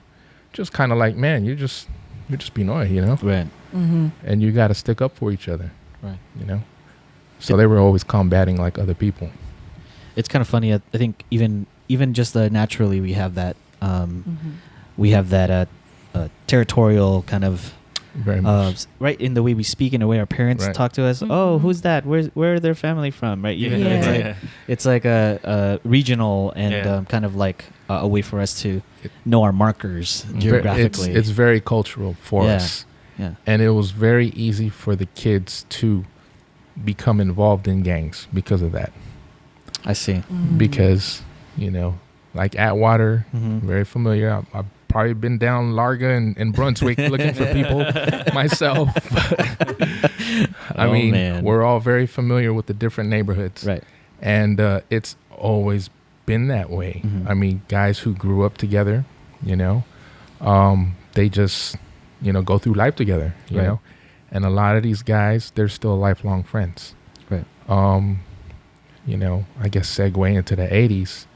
Speaker 3: just kind of like, man, you're just Pinoy,
Speaker 1: Right.
Speaker 4: Mm-hmm.
Speaker 3: and you got to stick up for each other,
Speaker 1: Right.
Speaker 3: So they were always combating like other people.
Speaker 1: It's kind of funny. I think even just naturally we have that territorial kind of
Speaker 3: Very much.
Speaker 1: right in the way we speak and the way our parents
Speaker 3: Right.
Speaker 1: talk to us.
Speaker 4: Mhm.
Speaker 1: Oh, who's that? Where are their family from? Right. Even
Speaker 4: Yeah.
Speaker 1: it's like a regional and
Speaker 5: Yeah.
Speaker 1: kind of like a way for us to know our markers
Speaker 3: Ve-
Speaker 1: geographically.
Speaker 3: It's very cultural for
Speaker 1: Yeah.
Speaker 3: us.
Speaker 1: yeah.
Speaker 3: And it was very easy for the kids to become involved in gangs because of that.
Speaker 1: I see.
Speaker 4: Mm-hmm.
Speaker 3: Because, like Atwater,
Speaker 1: Mhm.
Speaker 3: very familiar. I've probably been down Larga and Brunswick looking for people myself. I
Speaker 1: Oh,
Speaker 3: mean,
Speaker 1: man.
Speaker 3: we're all very familiar with the different neighborhoods.
Speaker 1: Right.
Speaker 3: And it's always been that way.
Speaker 1: Mhm.
Speaker 3: I mean, guys who grew up together, you know, they just, you know, go through life together, you
Speaker 1: Right.
Speaker 3: know, and a lot of these guys, they're still lifelong friends.
Speaker 1: Right.
Speaker 3: You know, I guess segue into the 80s,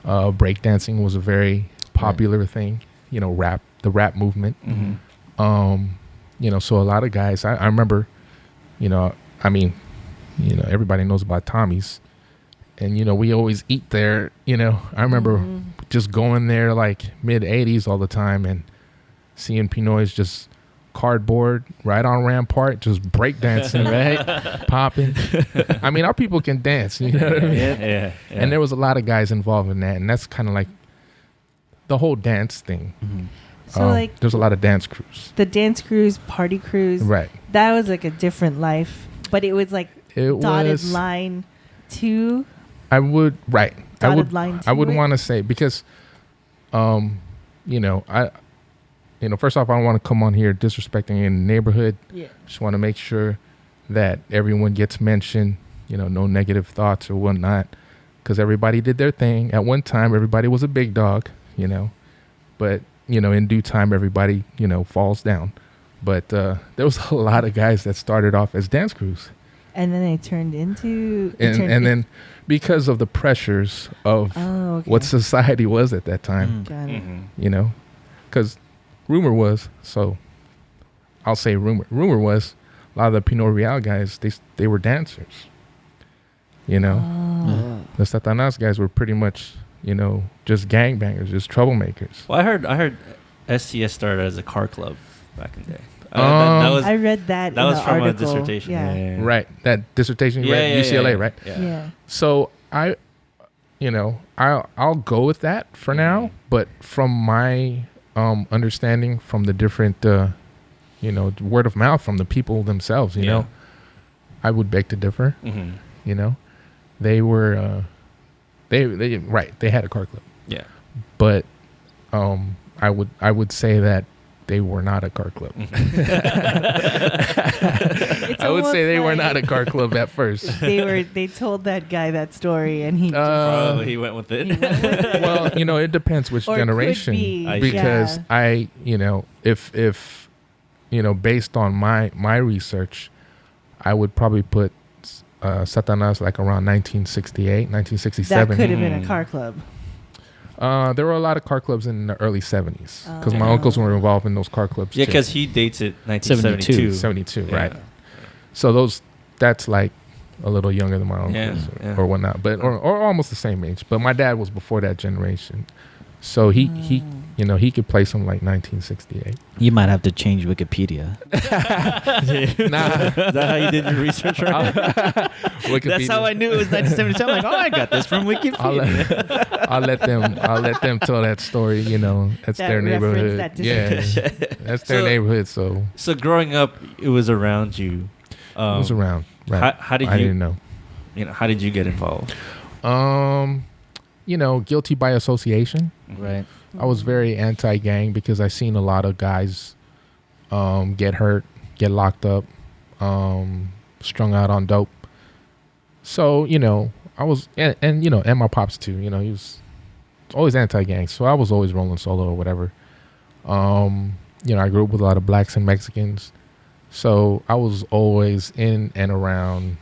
Speaker 3: breakdancing was a very popular thing, you know, the rap movement.
Speaker 5: Mm-hmm.
Speaker 3: You know, so a lot of guys, I remember, you know, I mean, you know, everybody knows about Tommy's, and, you know, we always eat there, you know. I remember just going there like mid 80s all the time and seeing Pinoy's just cardboard right on Rampart, just breakdancing, right? Popping. I mean, our people can dance, you know what I mean?
Speaker 5: Yeah.
Speaker 3: And there was a lot of guys involved in that, and that's kind of like the whole dance thing.
Speaker 1: Mhm.
Speaker 4: So like
Speaker 3: there's a lot of dance crews.
Speaker 4: the dance crews, party crews,
Speaker 3: Right.
Speaker 4: that was like a different life, but it was like
Speaker 3: It
Speaker 4: dotted
Speaker 3: was,
Speaker 4: line to
Speaker 3: I would, right. I
Speaker 4: dotted
Speaker 3: would,
Speaker 4: line
Speaker 3: I would
Speaker 4: to it.
Speaker 3: want to say, because, you know, first off, I don't want to come on here disrespecting in the neighborhood.
Speaker 4: Yeah.
Speaker 3: Just want to make sure that everyone gets mentioned, you know, no negative thoughts or whatnot, because everybody did their thing. At one time, everybody was a big dog, you know, but, you know, in due time, everybody, you know, falls down. But there was a lot of guys that started off as dance crews.
Speaker 4: And then they turned into
Speaker 3: And then because of the pressures of what society was at that time,
Speaker 4: Got it.
Speaker 5: Mm-hmm.
Speaker 3: you know, because rumor was, so I'll say rumor was, a lot of the Pinot Real guys, they were dancers, you know.
Speaker 4: Oh.
Speaker 3: The Satanas guys were pretty much, you know, just gangbangers, just troublemakers.
Speaker 5: Well, I heard STS started as a car club back in the day.
Speaker 4: I read that.
Speaker 5: that
Speaker 4: in
Speaker 5: was
Speaker 4: the
Speaker 5: from
Speaker 4: article.
Speaker 5: a dissertation.
Speaker 4: Yeah.
Speaker 3: Right, that dissertation you read, UCLA, right?
Speaker 4: Yeah.
Speaker 3: So I'll go with that for now, but from my understanding from the different, you know, word of mouth from the people themselves, you know, I would beg to differ.
Speaker 5: Mm-hmm.
Speaker 3: You know, they were, they had a car club,
Speaker 5: Yeah.
Speaker 3: but I would say that they were not a car club.
Speaker 4: It's
Speaker 3: I would say they were
Speaker 4: almost
Speaker 3: not a
Speaker 4: like
Speaker 3: car club at first.
Speaker 4: They told that guy that story, and he
Speaker 5: Probably he went with it.
Speaker 3: Well, you know, it depends which
Speaker 4: Or it could
Speaker 3: generation,
Speaker 4: be,
Speaker 3: because
Speaker 4: yeah.
Speaker 3: you know, if you know, based on my research, I would probably put Satanas like around 1968, 1967.
Speaker 4: that could have been a
Speaker 5: Mhm.
Speaker 4: car club.
Speaker 3: There were a lot of car clubs in the early 70s because my
Speaker 4: Oh.
Speaker 3: uncles were involved in those car clubs.
Speaker 5: Yeah,
Speaker 3: too.
Speaker 5: because he dates it 1972.
Speaker 3: 72,
Speaker 5: Yeah.
Speaker 3: right? So that's like a little younger than my uncles
Speaker 5: Yeah, yeah.
Speaker 3: or whatnot, but or almost the same age. But my dad was before that generation, so he you know, he could place him like 1968.
Speaker 1: You might have to change Wikipedia.
Speaker 3: Nah,
Speaker 5: Is that how you did your research? Right?
Speaker 3: Wikipedia.
Speaker 1: That's how I knew it was 1972. I'm like, oh, I got this from Wikipedia.
Speaker 3: I'll let them tell that story. You know, that's
Speaker 4: That
Speaker 3: their
Speaker 4: reference,
Speaker 3: neighborhood.
Speaker 4: that
Speaker 3: Yeah,
Speaker 4: dissertation.
Speaker 3: that's their
Speaker 5: So-
Speaker 3: neighborhood. So
Speaker 5: So growing up, it was around you.
Speaker 3: it was around. Right.
Speaker 5: How did
Speaker 3: I
Speaker 5: you?
Speaker 3: didn't know.
Speaker 5: You know, how did you get involved?
Speaker 3: You know, guilty by association.
Speaker 1: Right.
Speaker 3: I was very anti-gang because I seen a lot of guys get hurt, get locked up, strung out on dope. So, you know, I was, and you know, and my pops too, you know, he was always anti-gang. So I was always rolling solo or whatever. You know, I grew up with a lot of blacks and Mexicans. So I was always in and around,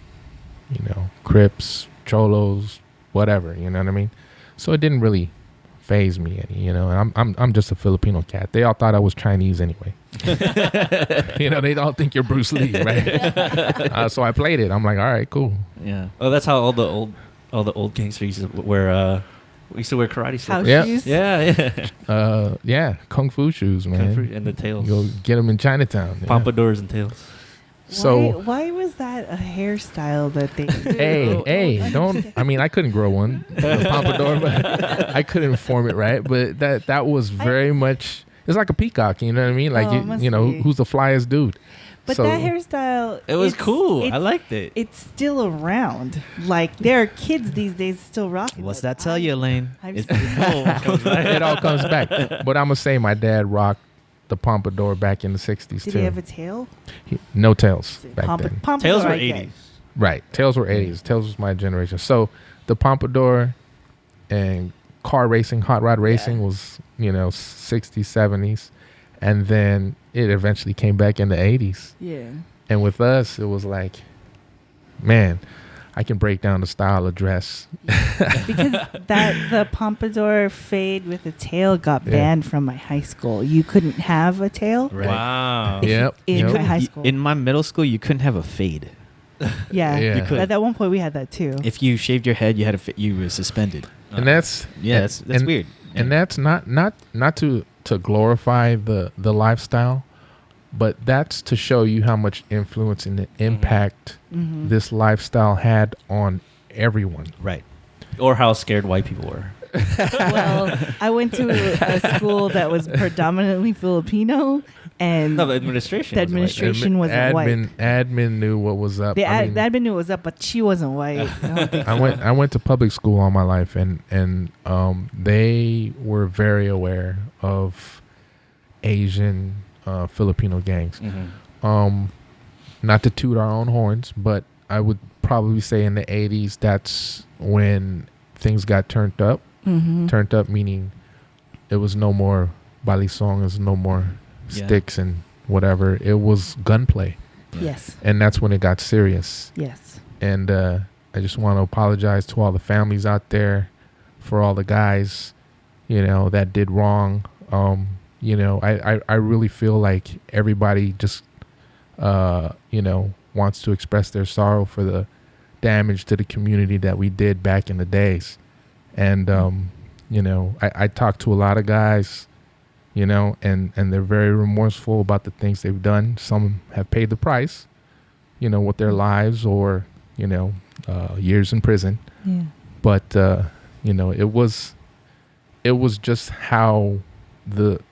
Speaker 3: you know, Crips, Cholos, whatever, you know what I mean? So it didn't really phase me any, you know, and I'm just a Filipino cat. They all thought I was Chinese anyway. You know, they all think you're Bruce Lee, right? So I played it. I'm like, all right, cool.
Speaker 1: Yeah.
Speaker 5: Oh, that's how all the old gangsters used to wear. We used to wear karate
Speaker 4: House
Speaker 5: slippers.
Speaker 3: Yeah.
Speaker 4: shoes.
Speaker 5: Yeah.
Speaker 3: Yeah, kung fu shoes, man.
Speaker 5: And the tails.
Speaker 3: Go get them in Chinatown. Yeah.
Speaker 5: Pompadours and tails.
Speaker 3: So
Speaker 4: why was that a hairstyle that they?
Speaker 3: hey, don't. I mean, I couldn't grow one, a pompadour, but I couldn't form it right. But that was very much. It's like a peacock, you know what I mean? Like
Speaker 4: Oh, it must
Speaker 3: you know,
Speaker 4: be.
Speaker 3: who's the flyest dude?
Speaker 4: But
Speaker 3: So-
Speaker 4: that hairstyle,
Speaker 5: It was cool. I
Speaker 4: it's-
Speaker 5: liked it.
Speaker 4: It's still around. Like there are kids these days still rocking.
Speaker 1: What's
Speaker 4: it.
Speaker 1: that tell you, Elaine?
Speaker 4: I'm
Speaker 1: It's
Speaker 3: It all comes back. But I'm gonna say my dad rocked the pompadour back in the '60s
Speaker 4: Did
Speaker 3: too.
Speaker 4: he have a tail?
Speaker 3: No tails back then.
Speaker 4: Pompadour,
Speaker 5: Tails were
Speaker 4: I get.
Speaker 5: 80s.
Speaker 3: Right. Tails were '80s. Tails was my generation. So the pompadour, and car racing, hot rod racing was, 60s, 70s. And then it eventually came back in the 80s.
Speaker 4: Yeah.
Speaker 3: And with us, it was like, man, I can break down the style of dress.
Speaker 4: Because the pompadour fade with a tail got banned from my high school. You couldn't have a tail.
Speaker 1: Right.
Speaker 5: Wow.
Speaker 4: In my high school.
Speaker 1: In my middle school, you couldn't have a fade.
Speaker 4: Yeah.
Speaker 3: You
Speaker 1: could.
Speaker 4: At one point, we had that too.
Speaker 1: If you shaved your head, you were suspended.
Speaker 3: And that's
Speaker 1: that's weird.
Speaker 3: And that's not to glorify the lifestyle, but that's to show you how much influence and the impact this lifestyle had on everyone.
Speaker 1: Right.
Speaker 5: Or how scared white people were.
Speaker 4: Well, I went to a school that was predominantly Filipino, and
Speaker 5: No, the administration.
Speaker 4: the
Speaker 5: was white.
Speaker 4: administration wasn't white.
Speaker 3: Admin knew what was up.
Speaker 4: The admin knew it was up, but she wasn't white. I don't think so.
Speaker 3: I went to public school all my life, and they were very aware of Asian Filipino gangs. Not to toot our own horns, but I would probably say in the 80s, that's when things got turned up. Turned up meaning it was no more balisong, it was no more sticks and whatever. It was gunplay.
Speaker 4: Yes.
Speaker 3: And that's when it got serious.
Speaker 4: Yes.
Speaker 3: And I just want to apologize to all the families out there, for all the guys, that did wrong. I really feel like everybody just, wants to express their sorrow for the damage to the community that we did back in the days. And, I talked to a lot of guys, and they're very remorseful about the things they've done. Some have paid the price, with their lives or, years in prison.
Speaker 4: Yeah.
Speaker 3: But, it was just how the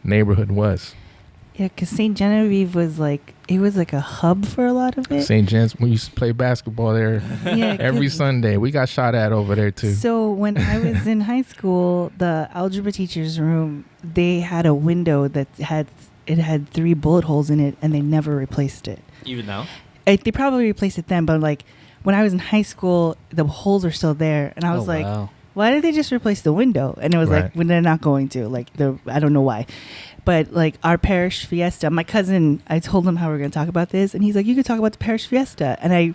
Speaker 3: neighborhood was.
Speaker 4: Yeah, because St. Genevieve was it was like a hub for a lot of it.
Speaker 3: St. James, we used to play basketball there every Sunday. We got shot at over there too.
Speaker 4: So when I was in high school, the algebra teacher's room, they had a window that had 3 bullet holes in it, and they never replaced it.
Speaker 5: Even now?
Speaker 4: They probably replaced it then, but when I was in high school, the holes are still there, and I was
Speaker 1: wow.
Speaker 4: why did they just replace the window? And it was
Speaker 3: Right.
Speaker 4: when they're not going to. I don't know why. But our parish fiesta, my cousin, I told him how we were going to talk about this, and he's like, you could talk about the parish fiesta. And I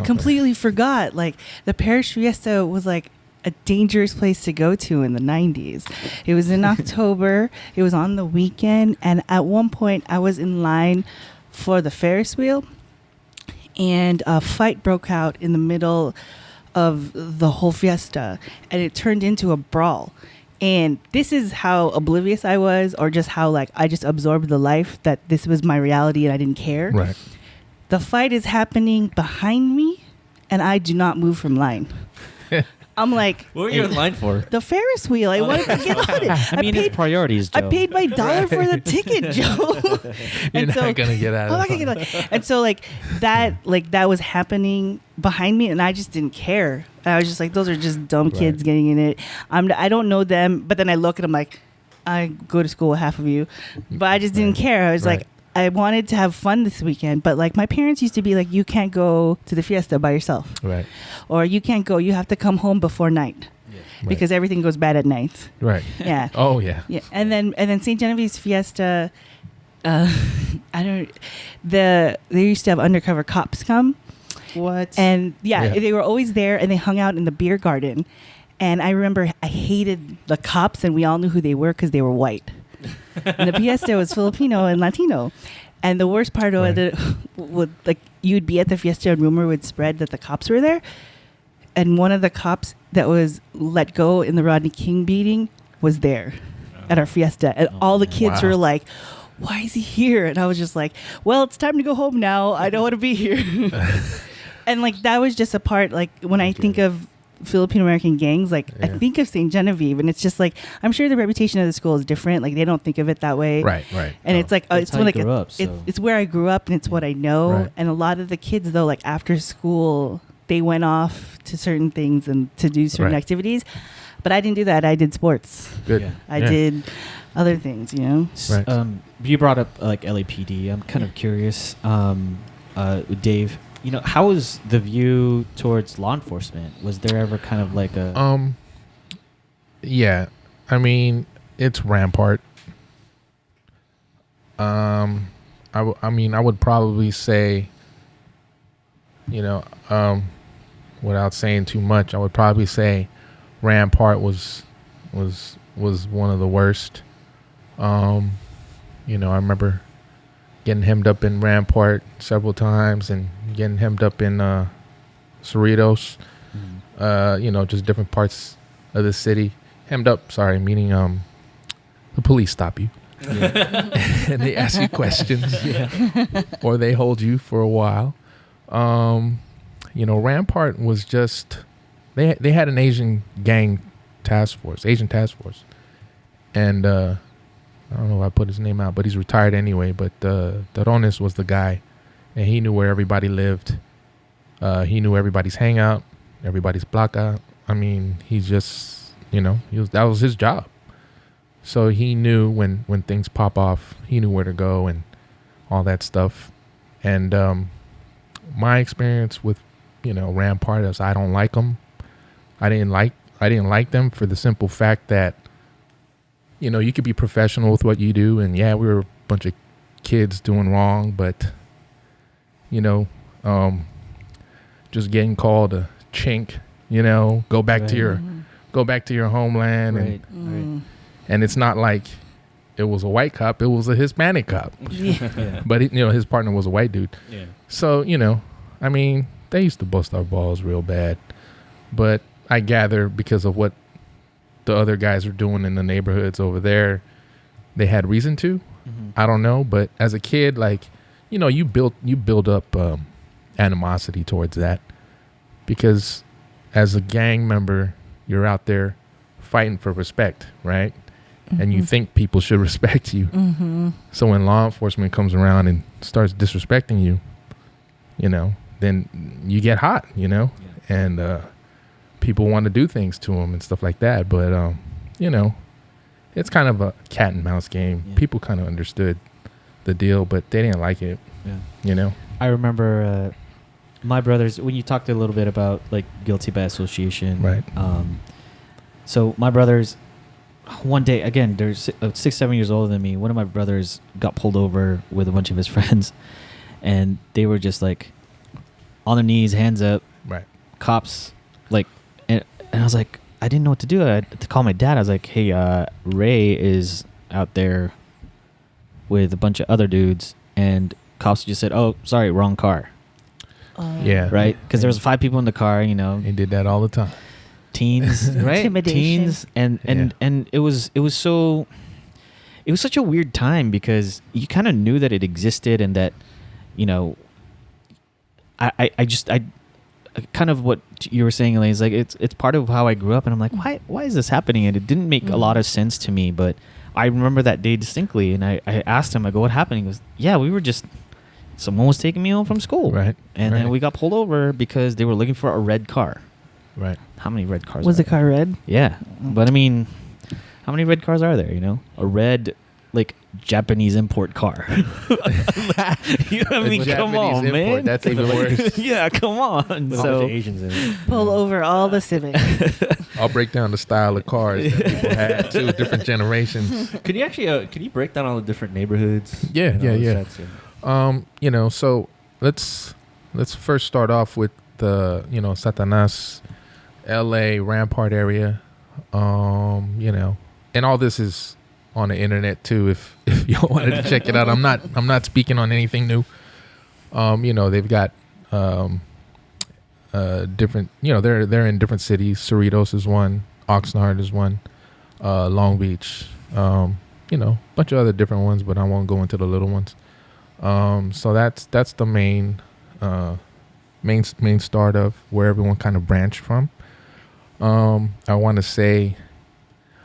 Speaker 4: completely forgot. The parish fiesta was a dangerous place to go to in the 90s. It was in October. It was on the weekend. And at one point, I was in line for the Ferris wheel, and a fight broke out in the middle of the whole fiesta, and it turned into a brawl. And this is how oblivious I was, or just how I just absorbed the life that this was my reality and I didn't care.
Speaker 3: Right.
Speaker 4: The fight is happening behind me, and I do not move from line. I'm like,
Speaker 5: What were you in line for?
Speaker 4: the Ferris wheel. I wanted to get on it.
Speaker 1: I mean, it's priorities, Joe.
Speaker 4: I paid my $1 for the ticket, Joe.
Speaker 3: You're not gonna get out
Speaker 4: I'm
Speaker 3: of
Speaker 4: not gonna get out. And so that was happening behind me, and I just didn't care. And I was just like, those are just dumb kids
Speaker 3: Right.
Speaker 4: getting in it. I don't know them, but then I look at them I go to school with half of you, but I just didn't care. I was
Speaker 3: Right.
Speaker 4: I wanted to have fun this weekend, but my parents used to be you can't go to the fiesta by yourself,
Speaker 3: Right.
Speaker 4: or you can't go. You have to come home before night because everything goes bad at night.
Speaker 3: Right.
Speaker 4: Yeah.
Speaker 3: Oh yeah.
Speaker 4: Yeah, and then St. Genevieve's fiesta, they used to have undercover cops come.
Speaker 1: What?
Speaker 4: And
Speaker 3: Yeah.
Speaker 4: they were always there, and they hung out in the beer garden. And I remember I hated the cops, and we all knew who they were because they were white. And the fiesta was Filipino and Latino. And the worst part of it would you'd be at the fiesta, and rumor would spread that the cops were there. And one of the cops that was let go in the Rodney King beating was there at our fiesta. And all the kids
Speaker 3: Wow.
Speaker 4: were like, why is he here? And I was just like, well, it's time to go home now. I don't want to be here. And that was just a part, when I think of Filipino American gangs, I think of St. Genevieve, and it's just I'm sure the reputation of the school is different. They don't think of it that way.
Speaker 3: Right.
Speaker 4: And it's
Speaker 1: That's how you grew up, so.
Speaker 4: it's where I grew up, and it's what I know.
Speaker 3: Right.
Speaker 4: And a lot of the kids, though, after school, they went off to certain things and to do certain
Speaker 3: Right.
Speaker 4: activities. But I didn't do that. I did sports.
Speaker 3: Good.
Speaker 1: Yeah.
Speaker 4: I did other things,
Speaker 3: Right.
Speaker 1: You brought up LAPD. I'm kind of curious, Dave. how was the view towards law enforcement? Was there ever kind of like a
Speaker 3: Yeah, I mean, it's Rampart. I mean, I would probably say, without saying too much, I would probably say Rampart was one of the worst. I remember getting hemmed up in Rampart several times and getting hemmed up in Cerritos, just different parts of the city. Hemmed up, sorry, meaning the police stop you. Yeah. And they ask you questions, or they hold you for a while. Rampart was just they had an Asian task force, and I don't know if I put his name out, but he's retired anyway. But Tarones was the guy, and he knew where everybody lived. He knew everybody's hangout, everybody's placa. I mean, he's just that was his job. So he knew when things pop off, he knew where to go and all that stuff. And my experience with Rampart is I don't like them. I didn't like them for the simple fact that you could be professional with what you do, and we were a bunch of kids doing wrong, but just getting called a chink, go back to your homeland.
Speaker 1: Right.
Speaker 3: And it's not like it was a white cop, it was a Hispanic cop.
Speaker 1: Yeah.
Speaker 3: But his partner was a white dude.
Speaker 5: Yeah.
Speaker 3: So, I mean, they used to bust our balls real bad. But I gather because of what the other guys were doing in the neighborhoods over there, they had reason to.
Speaker 1: Mm-hmm.
Speaker 3: I don't know, but as a kid, you build up animosity towards that, because as a gang member, you're out there fighting for respect, right? Mm-hmm. And you think people should respect you.
Speaker 4: Mm-hmm.
Speaker 3: So when law enforcement comes around and starts disrespecting you, then you get hot, and people want to do things to them and stuff like that. But, it's kind of a cat and mouse game.
Speaker 1: Yeah.
Speaker 3: People kind of understood the deal, but they didn't like it,
Speaker 1: I remember my brothers, when you talked a little bit about like guilty by association.
Speaker 3: Right.
Speaker 1: So my brothers, one day, again, they're 6-7 years older than me. One of my brothers got pulled over with a bunch of his friends, and they were just like on their knees, hands up.
Speaker 3: Right.
Speaker 1: Cops, and I was like, I didn't know what to do. I had to call my dad. I was like, hey, Ray is out there with a bunch of other dudes, and cops just said, oh, sorry, wrong car.
Speaker 3: Yeah.
Speaker 1: Right? Because there was 5 people in the car,
Speaker 3: They did that all the time.
Speaker 1: Teens, right?
Speaker 4: Intimidation.
Speaker 1: Teens, and it was such a weird time, because you kind of knew that it existed, and that I kind of what you were saying, Elaine, is like it's part of how I grew up, and I'm like, why is this happening? And it didn't make a lot of sense to me, but I remember that day distinctly, and I asked him, I go, what happened? He goes, yeah, we were just, someone was taking me home from school,
Speaker 3: Right.
Speaker 1: and then we got pulled over because they were looking for a red car.
Speaker 3: Right.
Speaker 1: How many red cars
Speaker 4: Was
Speaker 1: are
Speaker 4: the car red?
Speaker 1: Yeah, but I mean, how many red cars are there? A red, Japanese import car. I mean, come on,
Speaker 3: import,
Speaker 1: man.
Speaker 3: that's even worse.
Speaker 1: Yeah, come on.
Speaker 5: With a bunch
Speaker 1: So
Speaker 5: of Asians in it.
Speaker 4: Pull over all the Civics.
Speaker 3: I'll break down the style of cars that people had, too, different generations.
Speaker 5: Could you actually could you break down all the different neighborhoods?
Speaker 3: Yeah. So let's first start off with the Satanas, LA, Rampart area. And all this is on the internet too, if y'all wanted to check it out. I'm not speaking on anything new. They've got different, they're in different cities. Cerritos is one, Oxnard is one, Long Beach, bunch of other different ones, but I won't go into the little ones. So that's the main start of where everyone kind of branched from. I want to say,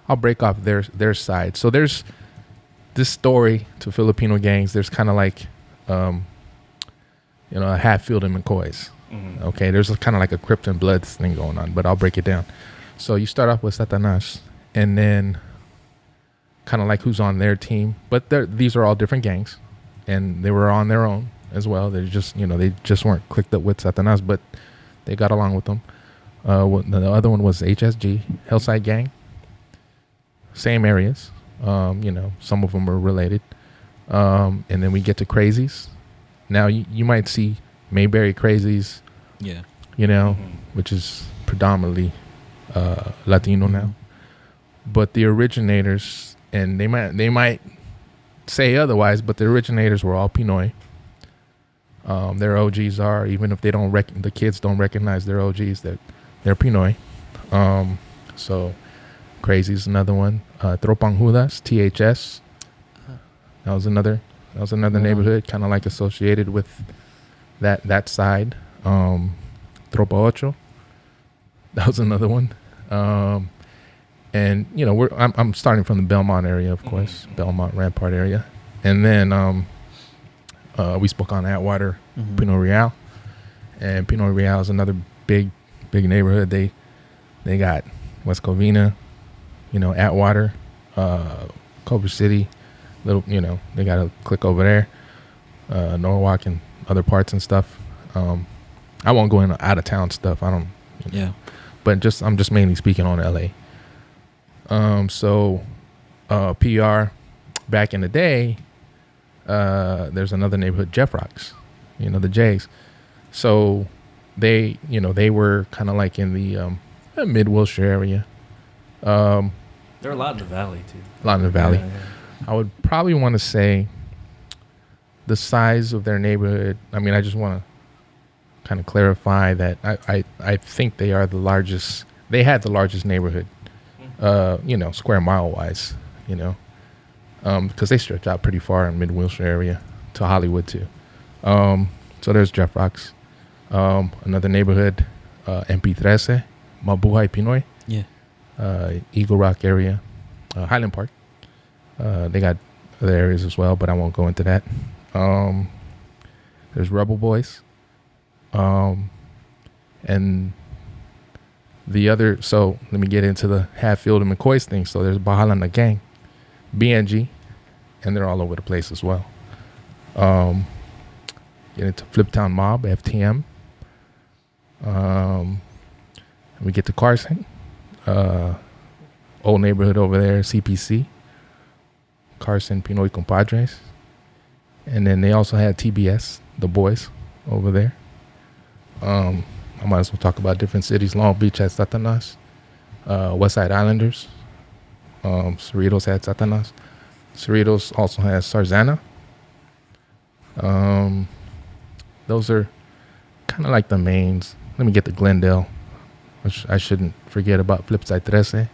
Speaker 3: I'll break off their side. So there's this story to Filipino gangs. There's kind of like, a Hatfield and McCoys. Mm-hmm. Okay, there's kind of like a Crips and Bloods thing going on, but I'll break it down. So you start off with Satanas, and then kind of like who's on their team. But these are all different gangs, and they were on their own as well. They just weren't clicked up with Satanas, but they got along with them. The other one was HSG, Hillside Gang. Same areas. Some of them are related. And then we get to Crazies. Now you might see Mayberry Crazies.
Speaker 1: Yeah.
Speaker 3: Which is predominantly Latino now. But the originators, and they might say otherwise, but the originators were all Pinoy. Their OGs are, even if they don't the kids don't recognize their OGs, that they're Pinoy. So Crazy is another one. Tropang Judas, THS. That was another neighborhood, kind of like associated with that side. Tropa Ocho. That was another one. And I'm starting from the Belmont area, of course, Belmont Rampart area, and then we spoke on Atwater, Pinot Real, and Pinot Real is another big neighborhood. They got West Covina, Atwater, Culver City, little, they got a click over there, Norwalk and other parts and stuff. I won't go into out of town stuff. I don't.
Speaker 1: Yeah.
Speaker 3: But I'm just mainly speaking on LA. So PR back in the day, there's another neighborhood, Jeff Rocks, the Jays. So they were kind of like in the mid-Wilshire area.
Speaker 5: There are a lot in the valley too.
Speaker 3: A lot in the valley.
Speaker 5: Yeah.
Speaker 3: I would probably want to say the size of their neighborhood. I mean, I just want to kind of clarify that I think they are the largest. They had the largest neighborhood, square mile wise, because they stretch out pretty far in mid-Wilshire area to Hollywood too. So there's Jeff Rocks. Another neighborhood, MP13, Mabuhay Pinoy.
Speaker 1: Yeah.
Speaker 3: Eagle Rock area, Highland Park. They got other areas as well, but I won't go into that. There's Rebel Boys. And the other, so let me get into the Hatfield and McCoy's thing. So there's Bahalana Gang, BNG, and they're all over the place as well. Get into Fliptown Mob, FTM. We get to Carson, old neighborhood over there, CPC, Carson Pinoy Compadres. And then they also had TBS, the boys over there. I might as well talk about different cities. Long Beach had Satanas. Westside Islanders. Cerritos had Satanas. Cerritos also has Sarzana. Those are kind of like the mains. Let me get to Glendale, which I shouldn't forget about. Flipside 13.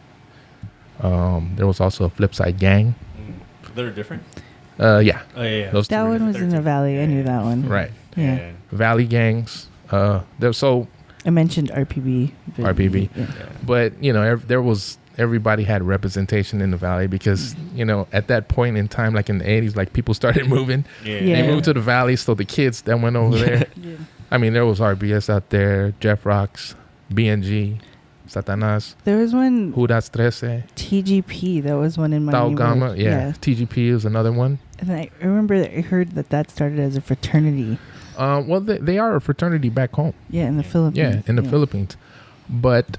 Speaker 3: There was also a Flipside Gang.
Speaker 5: They're different?
Speaker 3: Yeah.
Speaker 5: Oh, yeah.
Speaker 3: Those
Speaker 4: That one was in the valley. I knew that one.
Speaker 3: Right.
Speaker 4: Yeah.
Speaker 3: Valley gangs. They're so
Speaker 4: I mentioned RPB.
Speaker 3: RPB.
Speaker 4: Yeah.
Speaker 3: But everybody had representation in the valley because at that point in time, like in the 80s, like people started moving.
Speaker 5: Yeah.
Speaker 3: They moved to the valley, so the kids that went over there.
Speaker 4: Yeah.
Speaker 3: I mean, there was RBS out there, Jeff Rocks, BNG, Satanas,
Speaker 4: There was one
Speaker 3: Judas 13,
Speaker 4: TGP. That was one in my
Speaker 3: Tau
Speaker 4: neighborhood.
Speaker 3: Gamma. Yeah. TGP is another one.
Speaker 4: And I remember that I heard that started as a fraternity.
Speaker 3: Well, they are a fraternity back home.
Speaker 4: Yeah, in the Philippines.
Speaker 3: Yeah, in the Philippines. But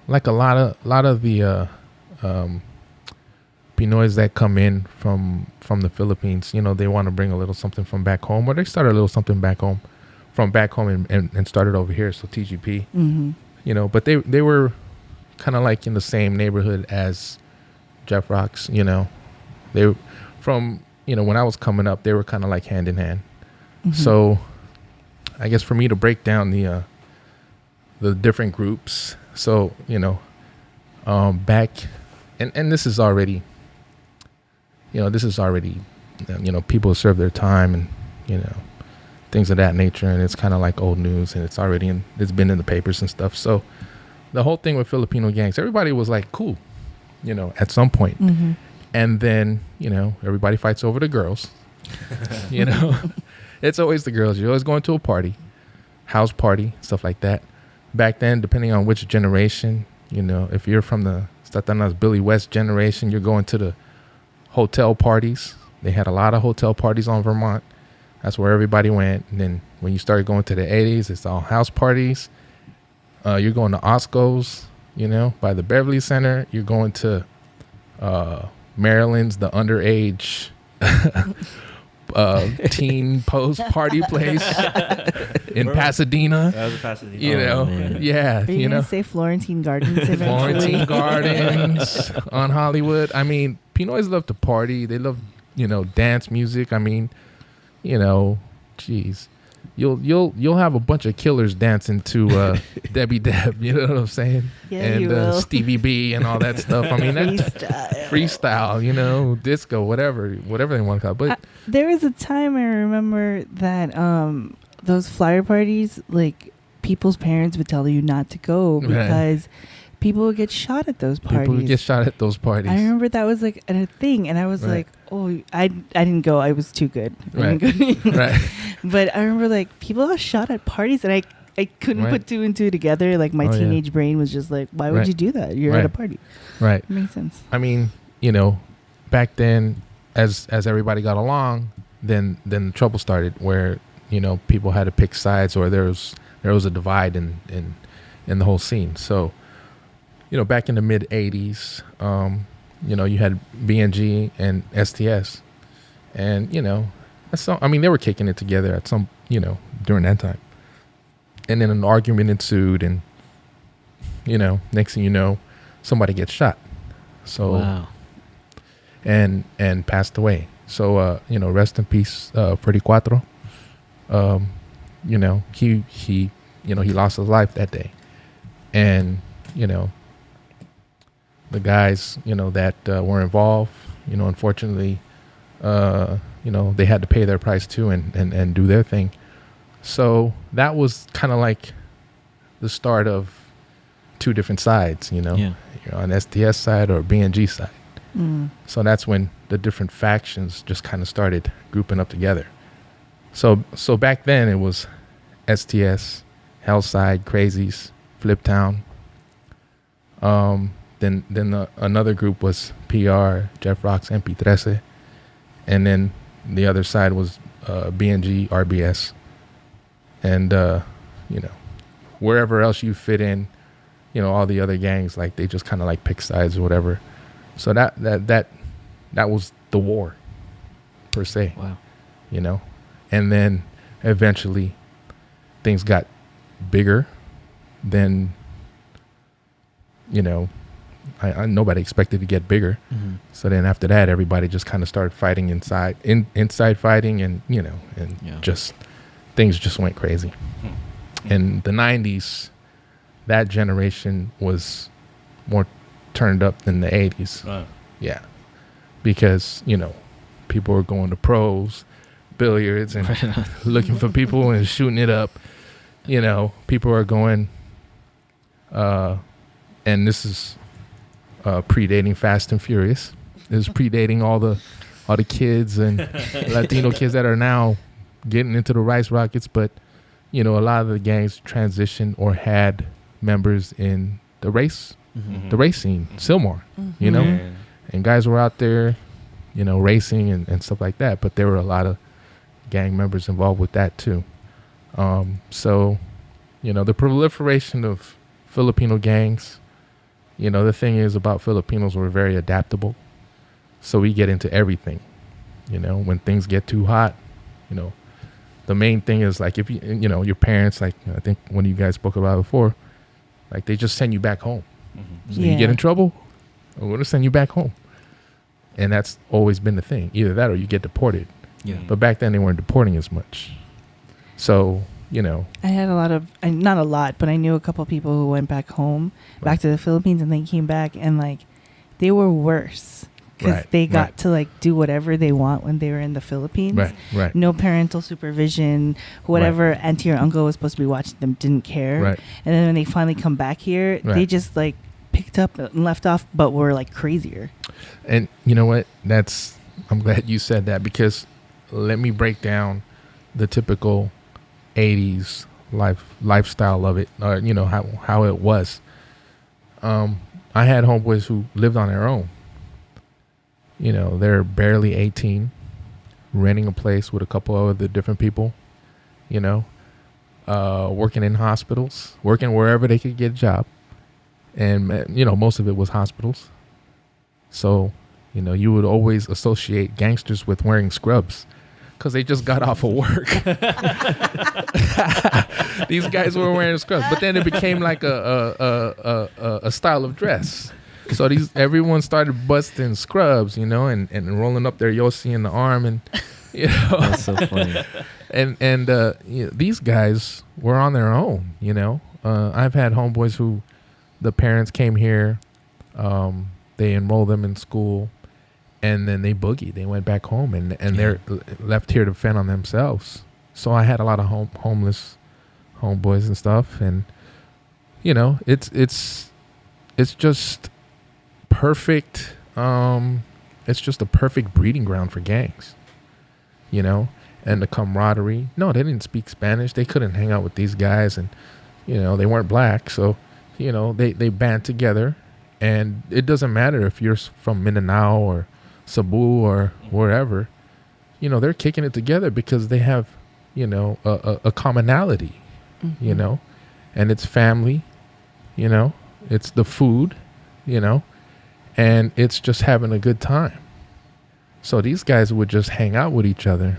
Speaker 3: like a lot of the Pinoys that come in from the Philippines, they want to bring a little something from back home, or they start a little something back home and started over here. So TGP, but they were kind of like in the same neighborhood as Jeff Rocks. They from when I was coming up, they were kind of like hand in hand. So I guess for me to break down the different groups, so back and this is already people serve their time and things of that nature, and it's kind of like old news, and it's been in the papers and stuff. So the whole thing with Filipino gangs, everybody was like cool at some point. And then everybody fights over the girls. It's always the girls. You're always going to a party, house party, stuff like that. Back then, depending on which generation, if you're from the Satanas Billy West generation, you're going to the hotel parties. They had a lot of hotel parties on Vermont. That's where everybody went. And then when you started going to the 80s, it's all house parties. You're going to Osco's, you know, by the Beverly Center. You're going to Maryland's, the underage teen post party place in Pasadena.
Speaker 5: That was a Pasadena.
Speaker 3: You know, yeah,
Speaker 4: Are you
Speaker 3: know,
Speaker 4: gonna say Florentine Gardens eventually?
Speaker 3: Florentine Gardens on Hollywood. I mean, Pinoys love to party. They love, you know, dance music. I mean, you know, geez, you'll have a bunch of killers dancing to Debbie Deb. You know what I'm saying?
Speaker 4: Yeah,
Speaker 3: and
Speaker 4: you will.
Speaker 3: Stevie B and all that stuff. I mean, that freestyle, you know, disco, whatever they want to call it. But
Speaker 4: there was a time I remember that those flyer parties, like people's parents would tell you not to go because people would get shot at those parties.
Speaker 3: People would get shot at those parties.
Speaker 4: I remember that was like a thing, and I was like, oh, I didn't go. I was too good. I didn't go.
Speaker 3: Right.
Speaker 4: But I remember like people got shot at parties, and I couldn't put two and two together. Like my teenage brain was just like, why would you do that? You're at a party.
Speaker 3: Right.
Speaker 4: It makes sense. I
Speaker 3: mean, you know, back then, as everybody got along, then the trouble started where, you know, people had to pick sides, or there was a divide in the whole scene. So, you know, back in the mid 80s, you know, you had BNG and STS, and, you know, I mean, they were kicking it together at some, you know, during that time. And then an argument ensued, and, you know, next thing you know, somebody gets shot. So,
Speaker 1: wow.
Speaker 3: and passed away. So, you know, rest in peace, Freddy Cuatro. You know, he lost his life that day. And, you know, the guys, you know, that were involved, you know, unfortunately, you know, they had to pay their price too and do their thing. So that was kind of like the start of two different sides, you know, you're on STS side or BNG side. So that's when the different factions just kind of started grouping up together. So back then it was STS, Hellside, Crazies, Fliptown. Then another group was PR, Jeff Rock's MP13. And then the other side was BNG, RBS. And, you know, wherever else you fit in, you know, all the other gangs, like they just kind of like pick sides or whatever. So that was the war per se.
Speaker 1: Wow.
Speaker 3: You know, and then eventually things got bigger than, you know, I nobody expected to get bigger. Mm-hmm. So then after that, everybody just kind of started fighting inside fighting, and, you know, and just things just went crazy. Mm-hmm. In the 90s, that generation was more turned up than the 80s.
Speaker 5: Wow.
Speaker 3: Yeah. Because, you know, people were going to pros, billiards, and looking for people and shooting it up. You know, people are going, and this is predating Fast and Furious. This is predating all the kids and Latino kids that are now getting into the Rice Rockets. But, you know, a lot of the gangs transitioned or had members in the race scene, Silmar, you know, and guys were out there, you know, racing and stuff like that. But there were a lot of gang members involved with that too. So, you know, the proliferation of Filipino gangs, you know, the thing is about Filipinos, we're very adaptable. So we get into everything, you know, when things get too hot, you know, the main thing is like, if you know, your parents, like I think one of you guys spoke about before, like they just send you back home. Mm-hmm. So you get in trouble, we're going to send you back home. And that's always been the thing. Either that or you get deported. Yeah. But back then they weren't deporting as much. So, you know.
Speaker 4: I had not a lot, but I knew a couple people who went back home, back to the Philippines, and they came back and like they were worse because they got to like do whatever they want when they were in the Philippines.
Speaker 3: Right.
Speaker 4: No parental supervision. Whatever auntie or uncle was supposed to be watching them didn't care.
Speaker 3: Right.
Speaker 4: And then when they finally come back here, they just like picked up and left off, but were like crazier.
Speaker 3: And you know what? I'm glad you said that, because let me break down the typical 80s lifestyle of it, or you know how it was. I had homeboys who lived on their own. You know, they're barely 18. renting a place with a couple of other different people, you know, working in hospitals, working wherever they could get a job. And, you know, most of it was hospitals. So, you know, you would always associate gangsters with wearing scrubs because they just got off of work. These guys were wearing scrubs. But then it became like a style of dress. So everyone started busting scrubs, you know, and rolling up their Yossi in the arm, and you know,
Speaker 5: That's so funny.
Speaker 3: and you know, these guys were on their own, you know. I've had homeboys who the parents came here, they enrolled them in school, and then they boogied. They went back home, and they're left here to fend on themselves. So I had a lot of homeless homeboys and stuff, and you know, it's just perfect. It's just a perfect breeding ground for gangs, you know, and the camaraderie. No, they didn't speak Spanish. They couldn't hang out with these guys, and you know, they weren't black, so you know, they band together, and it doesn't matter if you're from Mindanao or Cebu or wherever, you know, they're kicking it together because they have, you know, a commonality, you know, and it's family, you know, it's the food, you know, and it's just having a good time. So these guys would just hang out with each other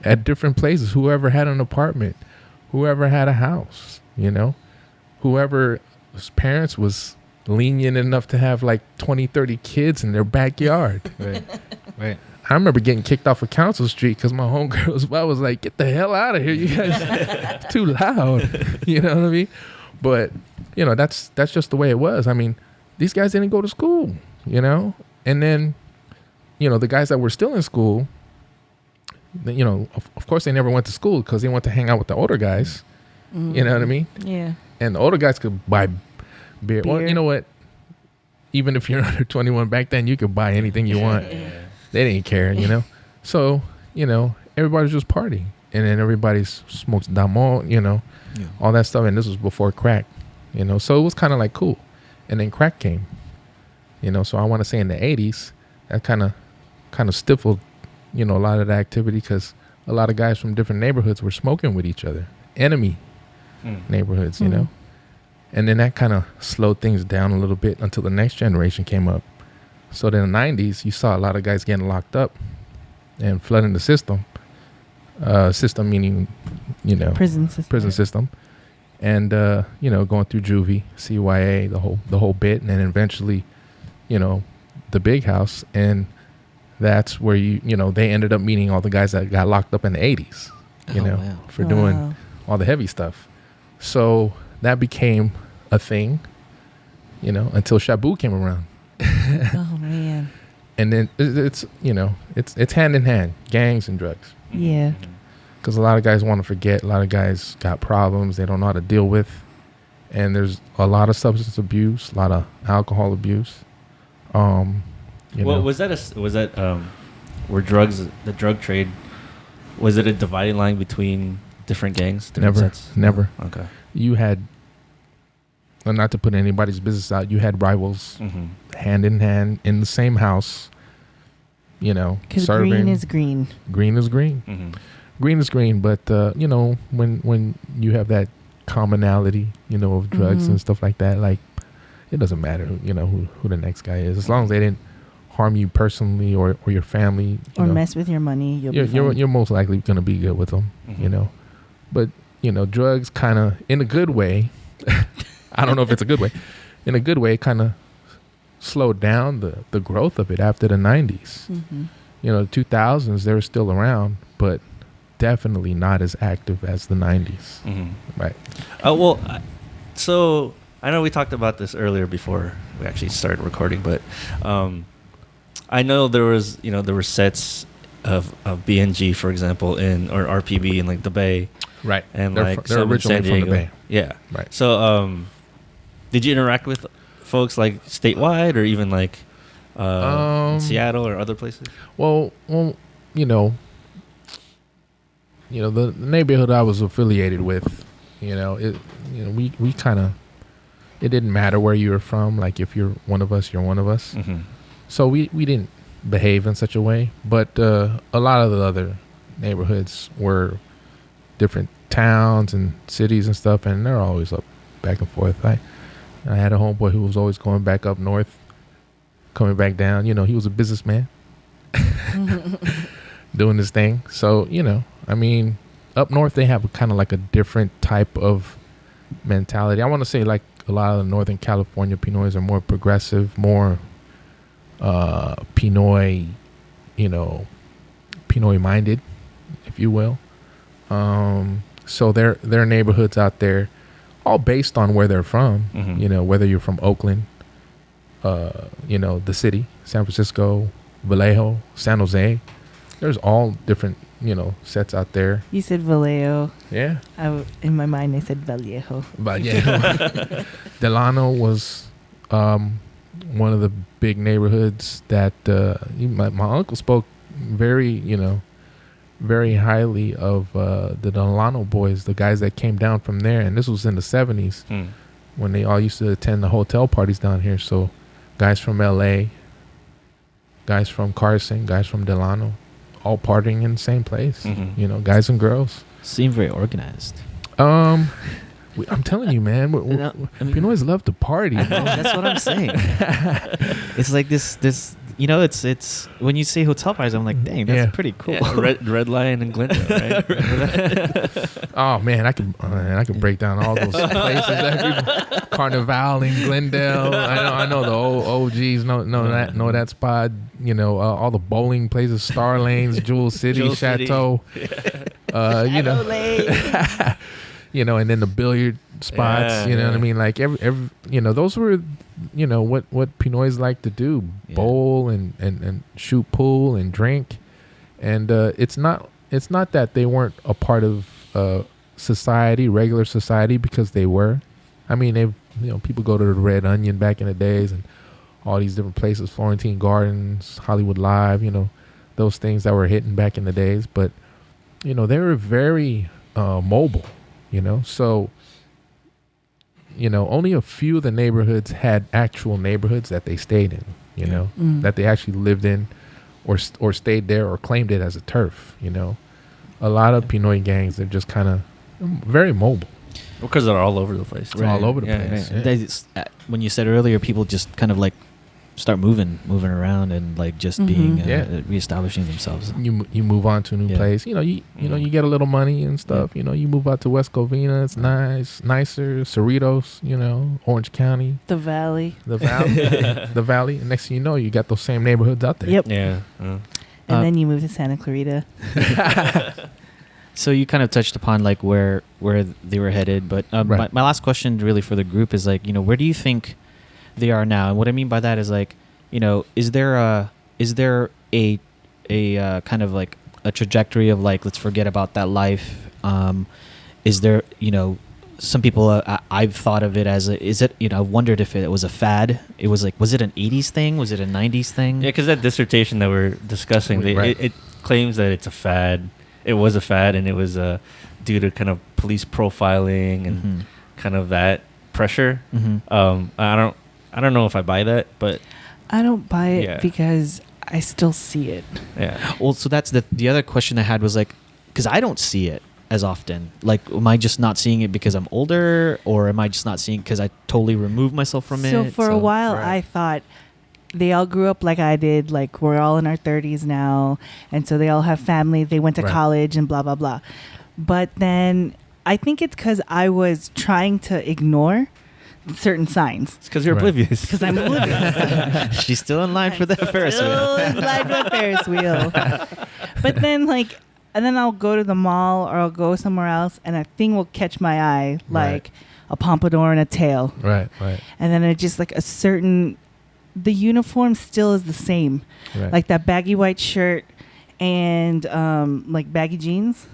Speaker 3: at different places. Whoever had an apartment, whoever had a house, you know, whoever's parents was lenient enough to have like 20, 30 kids in their backyard.
Speaker 1: Right.
Speaker 3: I remember getting kicked off of Council Street because my homegirls, I was like, get the hell out of here. You guys it's too loud. You know what I mean? But, you know, that's just the way it was. I mean, these guys didn't go to school, you know? And then, you know, the guys that were still in school, you know, of course they never went to school because they went to hang out with the older guys. You know what I mean?
Speaker 4: Yeah.
Speaker 3: And the older guys could buy beer. Well, you know what? Even if you're under 21 back then, you could buy anything you want. They didn't care, you know? So, you know, everybody's just partying. And then everybody smokes damo, you know, all that stuff. And this was before crack, you know? So it was kind of like cool. And then crack came, you know? So I want to say in the 80s, that kind of stifled, you know, a lot of the activity because a lot of guys from different neighborhoods were smoking with each other. Enemy neighborhoods, you know? And then that kind of slowed things down a little bit until the next generation came up. So then in the 90s, you saw a lot of guys getting locked up and flooding the system. System meaning, you know,
Speaker 4: Prison system.
Speaker 3: And, you know, going through juvie, CYA, the whole bit. And then eventually, you know, the big house. And that's where, you know, they ended up meeting all the guys that got locked up in the 80s, you know, for doing all the heavy stuff. So that became a thing, you know, until Shabu came around.
Speaker 4: Oh man.
Speaker 3: And then it's you know, it's hand in hand, gangs and drugs.
Speaker 4: Yeah.
Speaker 3: Because a lot of guys want to forget. A lot of guys got problems they don't know how to deal with, and there's a lot of substance abuse, a lot of alcohol abuse. You know.
Speaker 5: Was that were drugs, the drug trade, was it a dividing line between different gangs? Different sets?
Speaker 3: Never.
Speaker 5: Okay.
Speaker 3: You had, well, not to put anybody's business out, you had rivals hand in hand in the same house, you know,
Speaker 4: Because
Speaker 3: serving.
Speaker 4: green is green.
Speaker 3: Green is green. Green is green, but, you know, when you have that commonality, you know, of drugs and stuff like that, like, it doesn't matter, you know, who the next guy is. As long as they didn't harm you personally or your family.
Speaker 4: Or mess with your money,
Speaker 3: you're most likely going to be good with them, you know. But, you know, drugs kind of, in a good way, I don't know if it's a good way, in a good way, kind of slowed down the growth of it after the 90s. You know, the 2000s, they were still around, but definitely not as active as the 90s. Right.
Speaker 5: Well, so I know we talked about this earlier before we actually started recording, but I know there were sets of BNG, for example, or RPB in like the Bay.
Speaker 3: Right.
Speaker 5: And
Speaker 3: they're
Speaker 5: like
Speaker 3: they're
Speaker 5: some in
Speaker 3: originally
Speaker 5: San Diego.
Speaker 3: from the Bay.
Speaker 5: Yeah.
Speaker 3: Right.
Speaker 5: So did you interact with folks like statewide or even like in Seattle or other places?
Speaker 3: Well, you know, the neighborhood I was affiliated with, we kind of, it didn't matter where you were from. Like if you're one of us, you're one of us.
Speaker 5: Mm-hmm.
Speaker 3: So we didn't behave in such a way. But a lot of the other neighborhoods were different towns and cities and stuff, and they're always up back and forth. I had a homeboy who was always going back up north, coming back down. He was a businessman doing his thing. So, up north they have kind of like a different type of mentality. I want to say like a lot of the Northern California Pinoys are more progressive, more Pinoy, Pinoy minded, if you will. So their neighborhoods out there, all based on where they're from. Whether you're from Oakland, the city, San Francisco, Vallejo, San Jose. There's all different, sets out there.
Speaker 4: You said Vallejo.
Speaker 3: Yeah.
Speaker 4: In my mind, I said Vallejo.
Speaker 3: But yeah, Delano was one of the big neighborhoods that my uncle spoke very, very highly of the Delano boys, the guys that came down from there. And this was in the 70s when they all used to attend the hotel parties down here. So guys from LA, guys from Carson, guys from Delano, all partying in the same place, guys and girls.
Speaker 1: Seem very organized.
Speaker 3: I'm telling you, man, Pinoys love to party, bro.
Speaker 1: That's what I'm saying. It's like this, it's when you say hotel parties, I'm like, dang, that's pretty cool.
Speaker 5: Yeah, Red Lion in Glendale, right?
Speaker 3: Oh man, I can break down all those places. Carnival in Glendale. I know the old OGs know that spot. All the bowling places, Star Lanes, Jewel City, Chateau. And then the billiard spots. You know what I mean? Like every those were what Pinoys like to do: bowl and shoot pool and drink. And it's not that they weren't a part of society, regular society, because they were. I mean, people go to the Red Onion back in the days and all these different places, Florentine Gardens, Hollywood Live, those things that were hitting back in the days. But, they were very mobile, So, only a few of the neighborhoods had actual neighborhoods that they stayed in, that they actually lived in or stayed there or claimed it as a turf, A lot of Pinoy gangs, they're just kind of very mobile.
Speaker 5: Because they're all over the place.
Speaker 3: It's all over the place.
Speaker 1: Yeah. When you said earlier, people just kind of like start moving around and like just being reestablishing themselves.
Speaker 3: You move on to a new place. You get a little money and stuff. You move out to West Covina. It's nicer. Cerritos. Orange County.
Speaker 4: The Valley.
Speaker 3: The Valley. And next thing you know, you got those same neighborhoods out there.
Speaker 4: Yep.
Speaker 5: Yeah.
Speaker 4: And then you move to Santa Clarita.
Speaker 1: So you kind of touched upon like where they were headed, but
Speaker 3: right.
Speaker 1: my last question really for the group is like, where do you think they are now? And what I mean by that is like, is there a kind of like a trajectory of like, let's forget about that life? Is there, some people I've thought of it as I wondered if it was a fad. It was like, was it an 80s thing? Was it a 90s thing?
Speaker 5: Yeah, because that dissertation that we're discussing, it claims that it's a fad. It was a fad, and it was due to kind of police profiling and kind of that pressure. I don't know if I buy that, but
Speaker 4: I don't buy it because I still see it.
Speaker 5: Yeah.
Speaker 1: Well, so that's the other question I had was like, because I don't see it as often. Like, am I just not seeing it because I'm older, or am I just not seeing it because I totally removed myself from it?
Speaker 4: So for a while, I thought they all grew up like I did. Like, we're all in our 30s now, and so they all have families. They went to college and blah blah blah. But then I think it's because I was trying to ignore certain signs.
Speaker 5: It's because you're oblivious.
Speaker 4: Because I'm oblivious.
Speaker 1: She's still in line for the Ferris wheel.
Speaker 4: Still in line for the Ferris wheel. But then and then I'll go to the mall or I'll go somewhere else, and a thing will catch my eye, like a pompadour and a tail.
Speaker 3: Right.
Speaker 4: And then it just like the uniform still is the same.
Speaker 3: Right.
Speaker 4: Like that baggy white shirt and like baggy jeans.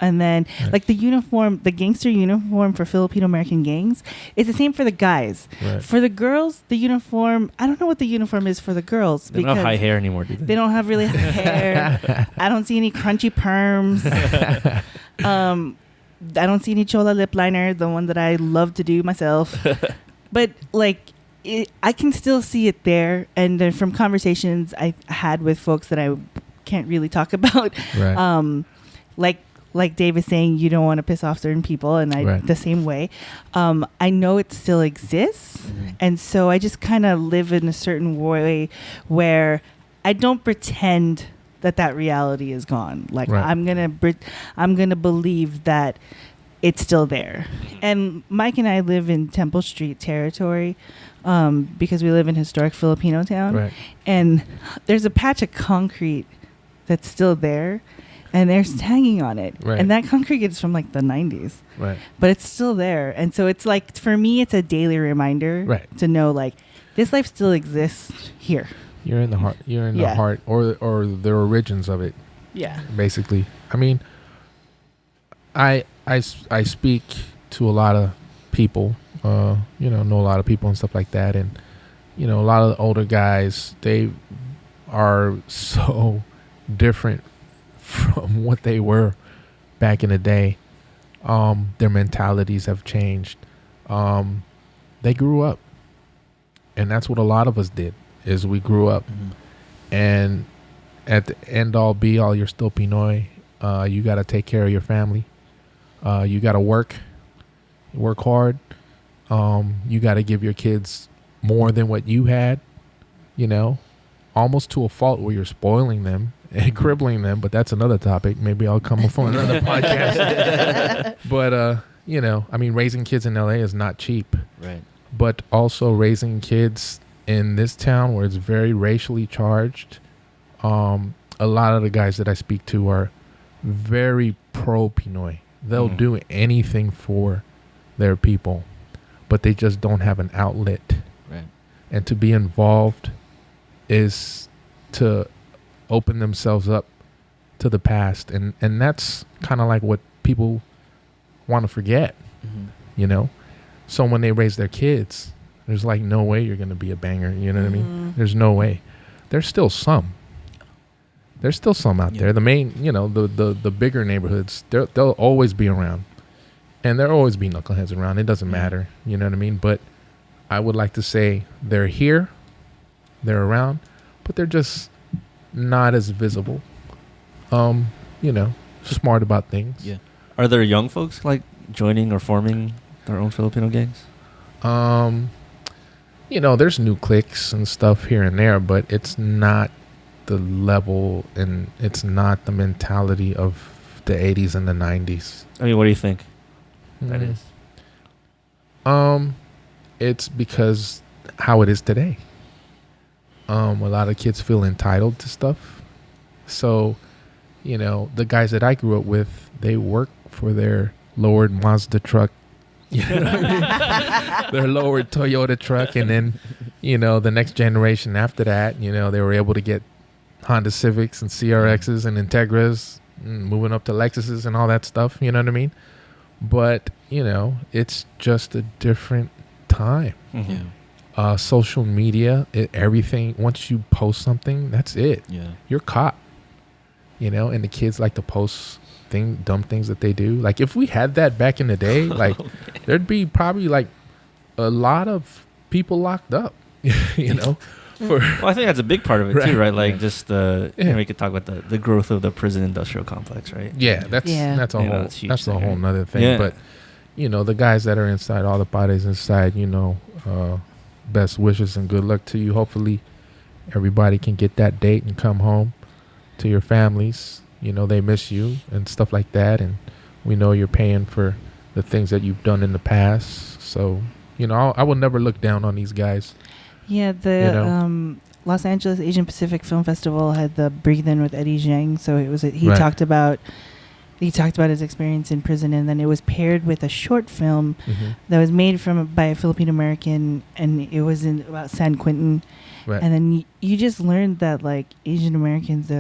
Speaker 4: And then like the uniform, the gangster uniform for Filipino American gangs, it's the same for the guys.
Speaker 3: Right.
Speaker 4: For the girls, the uniform, I don't know what the uniform is for the girls.
Speaker 5: They don't have high hair anymore, do they?
Speaker 4: They don't have really high hair. I don't see any crunchy perms. I don't see any chola lip liner, the one that I love to do myself. But like I can still see it there. And then from conversations I had with folks that I can't really talk about,
Speaker 3: Right.
Speaker 4: Like Dave is saying, you don't want to piss off certain people, and
Speaker 3: Right.
Speaker 4: the same way. I know it still exists, and so I just kind of live in a certain way where I don't pretend that reality is gone. Like
Speaker 3: Right.
Speaker 4: I'm gonna believe that it's still there. And Mike and I live in Temple Street territory because we live in historic Filipino town,
Speaker 3: Right.
Speaker 4: and there's a patch of concrete that's still there. And they're hanging on it.
Speaker 3: Right.
Speaker 4: And that concrete is from like the 90s.
Speaker 3: Right.
Speaker 4: But it's still there. And so it's like, for me, it's a daily reminder
Speaker 3: Right.
Speaker 4: to know like this life still exists here.
Speaker 3: You're in the heart. You're in the
Speaker 4: Yeah.
Speaker 3: heart, or the origins of it,
Speaker 4: Yeah.
Speaker 3: basically. I mean, I speak to a lot of people. Know a lot of people and stuff like that, and a lot of the older guys, they are so different from what they were back in the day. Their mentalities have changed. They grew up, and that's what a lot of us did, is we grew up. And at the end all be all, you're still Pinoy. You got to take care of your family. You got to work hard. You got to give your kids more than what you had, almost to a fault where you're spoiling them and crippling them. But that's another topic. Maybe I'll come up on another podcast. But, raising kids in LA is not cheap.
Speaker 1: Right.
Speaker 3: But also raising kids in this town where it's very racially charged. A lot of the guys that I speak to are very pro Pinoy. They'll do anything for their people, but they just don't have an outlet.
Speaker 1: Right.
Speaker 3: And to be involved is to open themselves up to the past. And that's kind of like what people want to forget, So when they raise their kids, there's like no way you're going to be a banger. You know what I mean? There's no way. There's still some. There's still some out there. The main, the bigger neighborhoods, they'll always be around. And there'll always be knuckleheads around. It doesn't matter. You know what I mean? But I would like to say they're here, they're around, but they're just not as visible. Smart about things.
Speaker 1: Yeah.
Speaker 5: Are there young folks like joining or forming their own Filipino gangs?
Speaker 3: There's new cliques and stuff here and there, but it's not the level and it's not the mentality of the 80s and the 90s.
Speaker 5: I mean, what do you think that is?
Speaker 3: It's because how it is today. A lot of kids feel entitled to stuff. So, the guys that I grew up with, they work for their lowered Mazda truck, their lowered Toyota truck. And then, the next generation after that, they were able to get Honda Civics and CRXs and Integras, moving up to Lexuses and all that stuff. You know what I mean? But, it's just a different time.
Speaker 1: Yeah.
Speaker 3: Social media, everything, once you post something, that's it.
Speaker 1: Yeah.
Speaker 3: You're caught. And the kids like to post dumb things that they do. Like if we had that back in the day, like there'd be probably like a lot of people locked up,
Speaker 5: Well, I think that's a big part of it too, right? Like just we could talk about the growth of the prison industrial complex, right?
Speaker 3: Yeah, that's a whole
Speaker 5: that's huge
Speaker 3: that's a
Speaker 5: thing,
Speaker 3: whole
Speaker 5: right?
Speaker 3: nother thing.
Speaker 5: Yeah.
Speaker 3: But the guys that are inside, all the bodies inside, best wishes and good luck to you. Hopefully everybody can get that date and come home to your families. They miss you and stuff like that, and we know you're paying for the things that you've done in the past. So I will never look down on these guys.
Speaker 4: Yeah, the Los Angeles Asian Pacific Film Festival had the Breathe In with Eddie Zhang. So it was he
Speaker 3: Right.
Speaker 4: talked about his experience in prison, and then it was paired with a short film that was made by a Filipino American, and it was about San Quentin.
Speaker 3: Right.
Speaker 4: And then you just learned that like Asian Americans,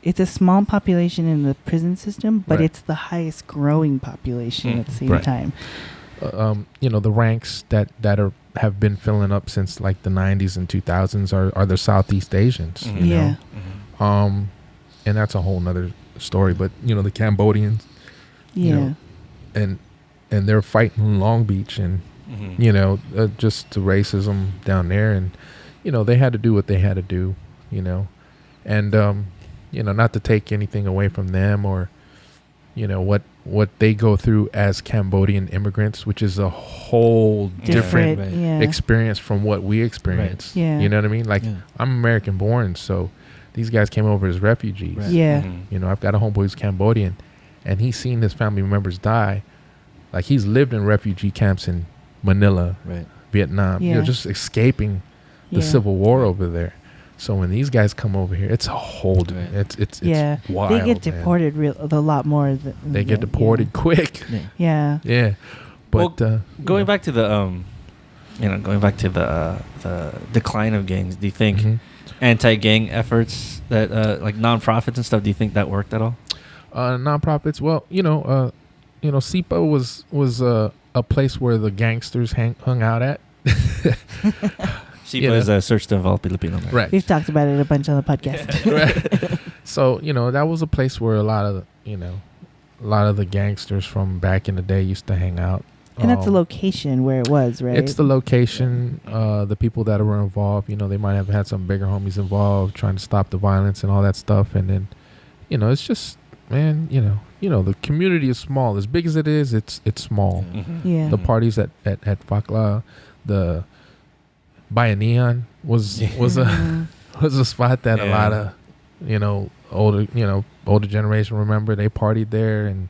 Speaker 4: it's a small population in the prison system, but
Speaker 3: Right.
Speaker 4: it's the highest growing population at the same
Speaker 3: Right.
Speaker 4: time.
Speaker 3: The ranks that have been filling up since like the 90s and 2000s are the Southeast Asians.
Speaker 5: Mhm.
Speaker 3: You
Speaker 4: Yeah.
Speaker 3: know? And that's a whole nother story. But the Cambodians,
Speaker 4: Yeah.
Speaker 3: and they're fighting in Long Beach, and you know, just the racism down there. And, you know, they had to do what they had to do, you know. And, you know, not to take anything away from them or, you know, what they go through as Cambodian immigrants, which is a whole different experience from what we experience.
Speaker 4: Right. Yeah.
Speaker 3: You know what I mean? Like, I'm American born, so these guys came over as refugees.
Speaker 1: Right.
Speaker 4: Yeah.
Speaker 3: You know, I've got a homeboy who's Cambodian, and he's seen his family members die. Like, he's lived in refugee camps in Manila, Vietnam, you know, just escaping the civil war over there. So when these guys come over here, it's a whole it's wild.
Speaker 4: They get deported a lot more.
Speaker 3: They get deported quick.
Speaker 4: Yeah.
Speaker 3: But
Speaker 5: going back to the the decline of gangs, do you think anti-gang efforts that like nonprofits and stuff, do you think that worked at all?
Speaker 3: Nonprofits, well, you know, SIPA was a place where the gangsters hung out at.
Speaker 5: SIPA is a Search to Involve Filipino American.
Speaker 3: Right.
Speaker 4: We've talked about it a bunch on the podcast.
Speaker 3: Right. So, you know, that was a place where a lot of the gangsters from back in the day used to hang out.
Speaker 4: And that's the location where it was, right?
Speaker 3: It's the location, the people that were involved, you know, they might have had some bigger homies involved trying to stop the violence and all that stuff. And then, you know, it's just, man, you know, the community is small. As big as it is, it's small.
Speaker 4: Yeah.
Speaker 3: The parties at Fakla, the Bayanihan was a spot that a lot of, you know, older generation remember. They partied there, and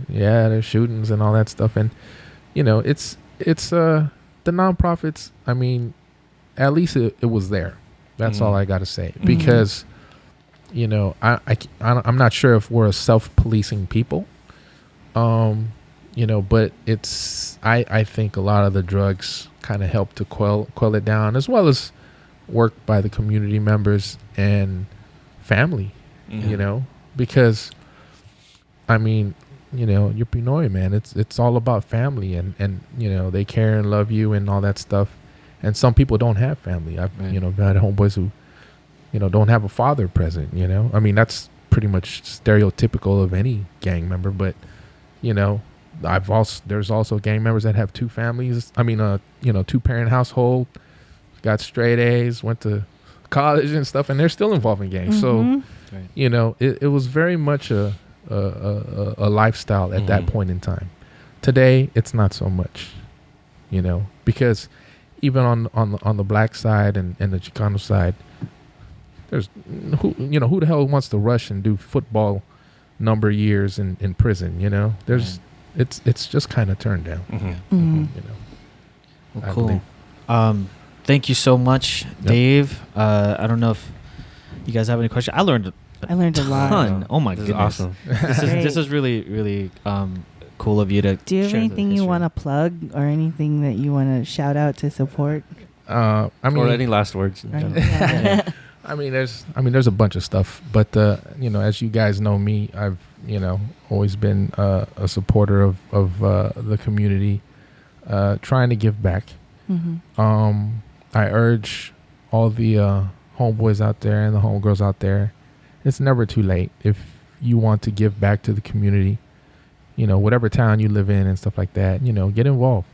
Speaker 3: there's shootings and all that stuff. And you know, it's the nonprofits. I mean, at least it was there. That's all I got to say, because you know, I'm not sure if we're a self-policing people. You know, but I think a lot of the drugs kind of help to quell it down, as well as work by the community members and family, you know, because I mean, you know, you're Pinoy, man. It's all about family, and you know, they care and love you and all that stuff. And some people don't have family. I've you know, had homeboys who, you know, don't have a father present, you know. I mean, that's pretty much stereotypical of any gang member, but you know, there's also gang members that have two families. I mean, you know, 2-parent household, got straight A's, went to college and stuff, and they're still involved in gangs. So, you know, it was very much a lifestyle at that point in time. Today, it's not so much, you know, because even on the black side and the Chicano side, there's who the hell wants to rush and do football number years in prison, you know? There's it's just kind of turned down. You know.
Speaker 1: Well, cool. Thank you so much, Dave. I don't know if you guys have any questions. I learned a lot.
Speaker 5: Ton.
Speaker 1: Oh my
Speaker 5: This
Speaker 1: goodness.
Speaker 5: is awesome.
Speaker 1: This is really, really cool of you to
Speaker 4: Do you have
Speaker 1: share the
Speaker 4: anything you
Speaker 1: history.
Speaker 4: want to plug or anything that you want to shout out to support?
Speaker 3: I mean,
Speaker 5: or any last words?
Speaker 3: I mean, there's a bunch of stuff, but you know, as you guys know me, I've, you know, always been a supporter of the community, trying to give back. I urge all the homeboys out there and the homegirls out there, it's never too late if you want to give back to the community. You know, whatever town you live in and stuff like that, you know, get involved.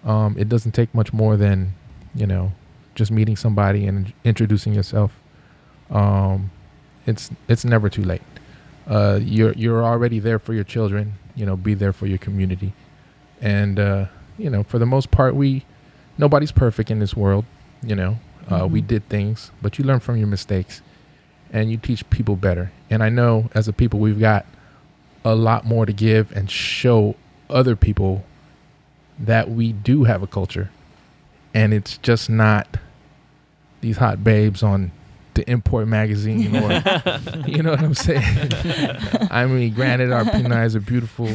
Speaker 3: It doesn't take much more than, you know, just meeting somebody and introducing yourself. It's never too late. You're already there for your children. You know, be there for your community. And you know, for the most part, nobody's perfect in this world. You know, we did things, but you learn from your mistakes, and you teach people better. And I know as a people, we've got a lot more to give and show other people that we do have a culture, and it's just not these hot babes on the Import magazine, or you know what I'm saying? I mean, granted, our Pinoys are beautiful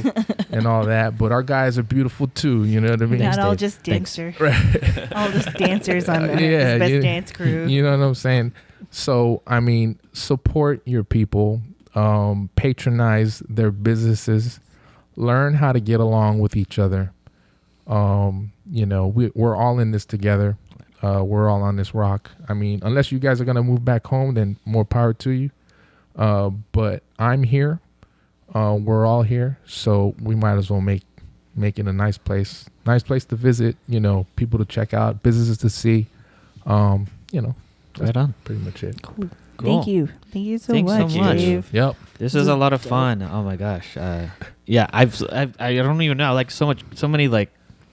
Speaker 3: and all that, but our guys are beautiful too. You know what I mean?
Speaker 4: Not all just dancers.
Speaker 3: Right.
Speaker 4: All just dancers on the best dance crew.
Speaker 3: You know what I'm saying? So, I mean, support your people, patronize their businesses, learn how to get along with each other. You know, we're all in this together. We're all on this rock. I mean, unless you guys are going to move back home, then more power to you. But I'm here. We're all here. So we might as well make make it a nice place to visit. People to check out, businesses to see. That's
Speaker 1: Right on.
Speaker 3: pretty much it.
Speaker 4: Cool.
Speaker 1: Cool.
Speaker 4: Thank you so
Speaker 1: Thanks so
Speaker 4: much,
Speaker 1: much.
Speaker 4: Dave.
Speaker 3: Yep.
Speaker 1: This is a lot of fun. Oh my gosh. Yeah, I don't even know. Like so many like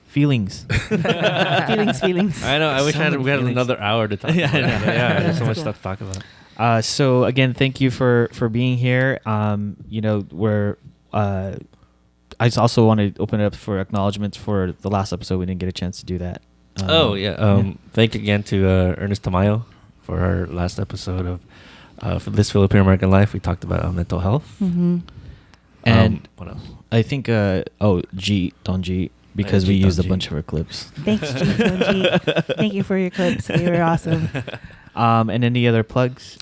Speaker 1: feelings.
Speaker 4: feelings.
Speaker 5: I know. I wish
Speaker 1: So many
Speaker 5: we had
Speaker 1: feelings.
Speaker 5: another hour to talk.
Speaker 1: Yeah,
Speaker 5: about
Speaker 1: I know.
Speaker 5: it. Yeah, there's so much
Speaker 4: Cool.
Speaker 5: stuff to talk about.
Speaker 1: So again, thank you for being here. We're I just also want to open it up for acknowledgments for the last episode. We didn't get a chance to do that.
Speaker 5: Thank you again to Ernest Tamayo for our last episode of for this Filipino American Life. We talked about mental health.
Speaker 4: Mm-hmm.
Speaker 1: And
Speaker 5: what else?
Speaker 1: I think Don G, because we
Speaker 5: G,
Speaker 1: used a
Speaker 5: Don G.
Speaker 1: bunch of her clips.
Speaker 4: Thanks, G. Thank you for your clips. They were awesome.
Speaker 1: And any other plugs?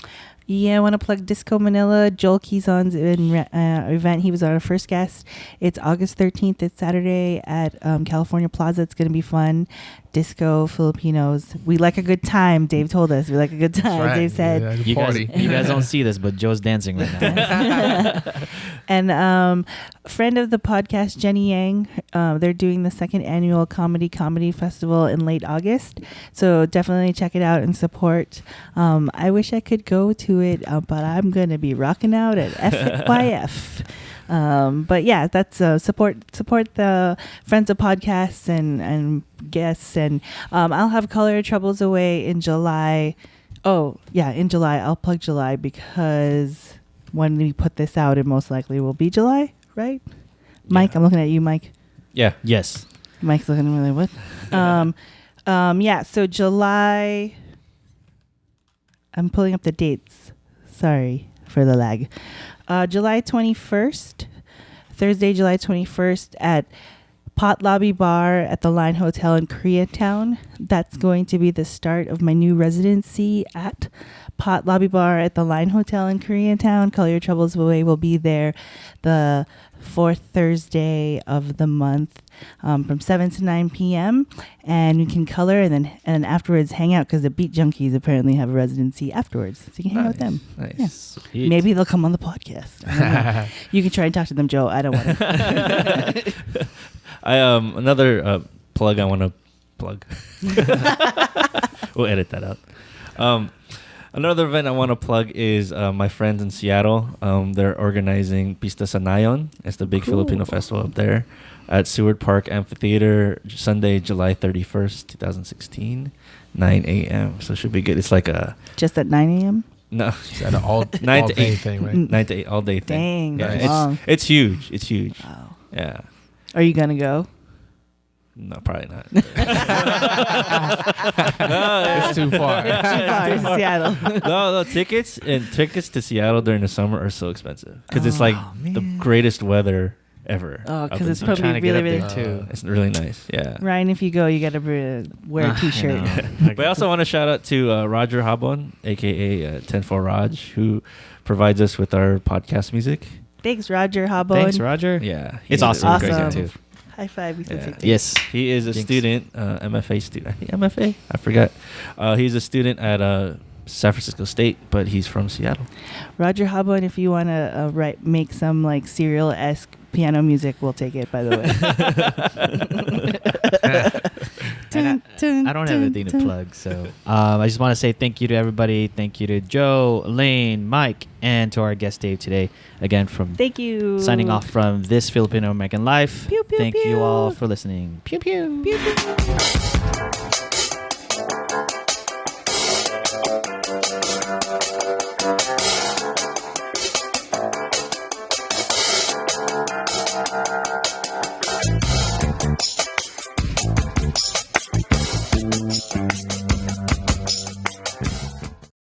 Speaker 4: Yeah, I want to plug Disco Manila. Joel Keyzon's event. He was our first guest. It's August 13th. It's Saturday at California Plaza. It's going to be fun. Disco Filipinos. We like a good time. Dave told us we like a good time.
Speaker 3: That's right.
Speaker 4: Dave said.
Speaker 3: Yeah,
Speaker 1: You guys,
Speaker 3: party.
Speaker 1: you guys don't see this, but Joe's dancing right now.
Speaker 4: And friend of the podcast, Jenny Yang, they're doing the second annual Comedy Festival in late August. So definitely check it out and support. I wish I could go to it, but I'm going to be rocking out at FYF. But yeah, that's support the friends of podcasts and guests. And I'll have Collyer Troubles Away in July. Oh, yeah, in July. I'll plug July because when we put this out, it most likely will be July, right? Mike, I'm looking at you, Mike.
Speaker 5: Yeah.
Speaker 1: Yes.
Speaker 4: Mike's looking really what? Yeah, so July. I'm pulling up the dates. Sorry for the lag. July 21st, Thursday, July 21st at Pot Lobby Bar at the Line Hotel in Koreatown. That's going to be the start of my new residency at Pot Lobby Bar at the Line Hotel in Koreatown. Collyer Troubles Away will be there the fourth Thursday of the month from 7 to 9 p.m. And you can color and then afterwards hang out because the Beat Junkies apparently have a residency afterwards. So you can hang out with them.
Speaker 5: Nice.
Speaker 4: Yeah. Maybe they'll come on the podcast. I don't know. You can try and talk to them, Joe. I don't want to.
Speaker 5: Another plug I want to plug. We'll edit that out. Another event I want to plug is my friends in Seattle. They're organizing Pista Sanayon. It's the big Filipino festival up there at Seward Park Amphitheater, Sunday, July 31st, 2016, 9 a.m. So it should be good. It's like a...
Speaker 4: Just at 9 a.m.?
Speaker 5: No.
Speaker 3: Is that an all
Speaker 5: 9
Speaker 3: all
Speaker 5: to
Speaker 3: day
Speaker 5: 8
Speaker 3: thing, right?
Speaker 5: 9 to 8 all day thing.
Speaker 4: Dang,
Speaker 5: Yeah,
Speaker 4: that's long.
Speaker 5: it's huge. It's huge.
Speaker 4: Wow.
Speaker 5: Yeah.
Speaker 4: Are you going to go?
Speaker 5: No, probably not.
Speaker 3: It's too far.
Speaker 4: It's Seattle.
Speaker 5: No, tickets to Seattle during the summer are so expensive because it's like the greatest weather ever.
Speaker 4: Oh,
Speaker 5: up
Speaker 4: because it's
Speaker 5: in
Speaker 4: probably
Speaker 1: trying to get
Speaker 4: really,
Speaker 1: up
Speaker 4: really...
Speaker 1: there, too.
Speaker 5: It's really nice. Yeah.
Speaker 4: Ryan, if you go, you got to wear a
Speaker 1: I
Speaker 4: t-shirt.
Speaker 1: know.
Speaker 5: But I also want to shout out to Roger Habon, aka 10-4 Raj, who provides us with our podcast music.
Speaker 4: Thanks, Roger Habon.
Speaker 1: Thanks, Roger.
Speaker 5: Yeah,
Speaker 1: It's
Speaker 5: he's a
Speaker 1: awesome.
Speaker 5: great guy,
Speaker 4: Awesome.
Speaker 5: too.
Speaker 4: High five. We said
Speaker 5: Yeah.
Speaker 4: same thing.
Speaker 1: Yes.
Speaker 5: He is a
Speaker 1: Thanks.
Speaker 5: student, MFA student. I think MFA. I forgot. He's a student at San Francisco State, but he's from Seattle.
Speaker 4: Roger Habon, if you want to make some like serial-esque piano music, we'll take it, by the way.
Speaker 1: And I don't have anything to plug, so I just want to say thank you to everybody. Thank you to Joe, Elaine, Mike, and to our guest Dave today. Again, from
Speaker 4: Thank you.
Speaker 1: signing off from This Filipino American Life.
Speaker 4: Pew, pew,
Speaker 1: Thank you
Speaker 4: pew.
Speaker 1: all for listening. Pew pew.
Speaker 4: Pew, pew.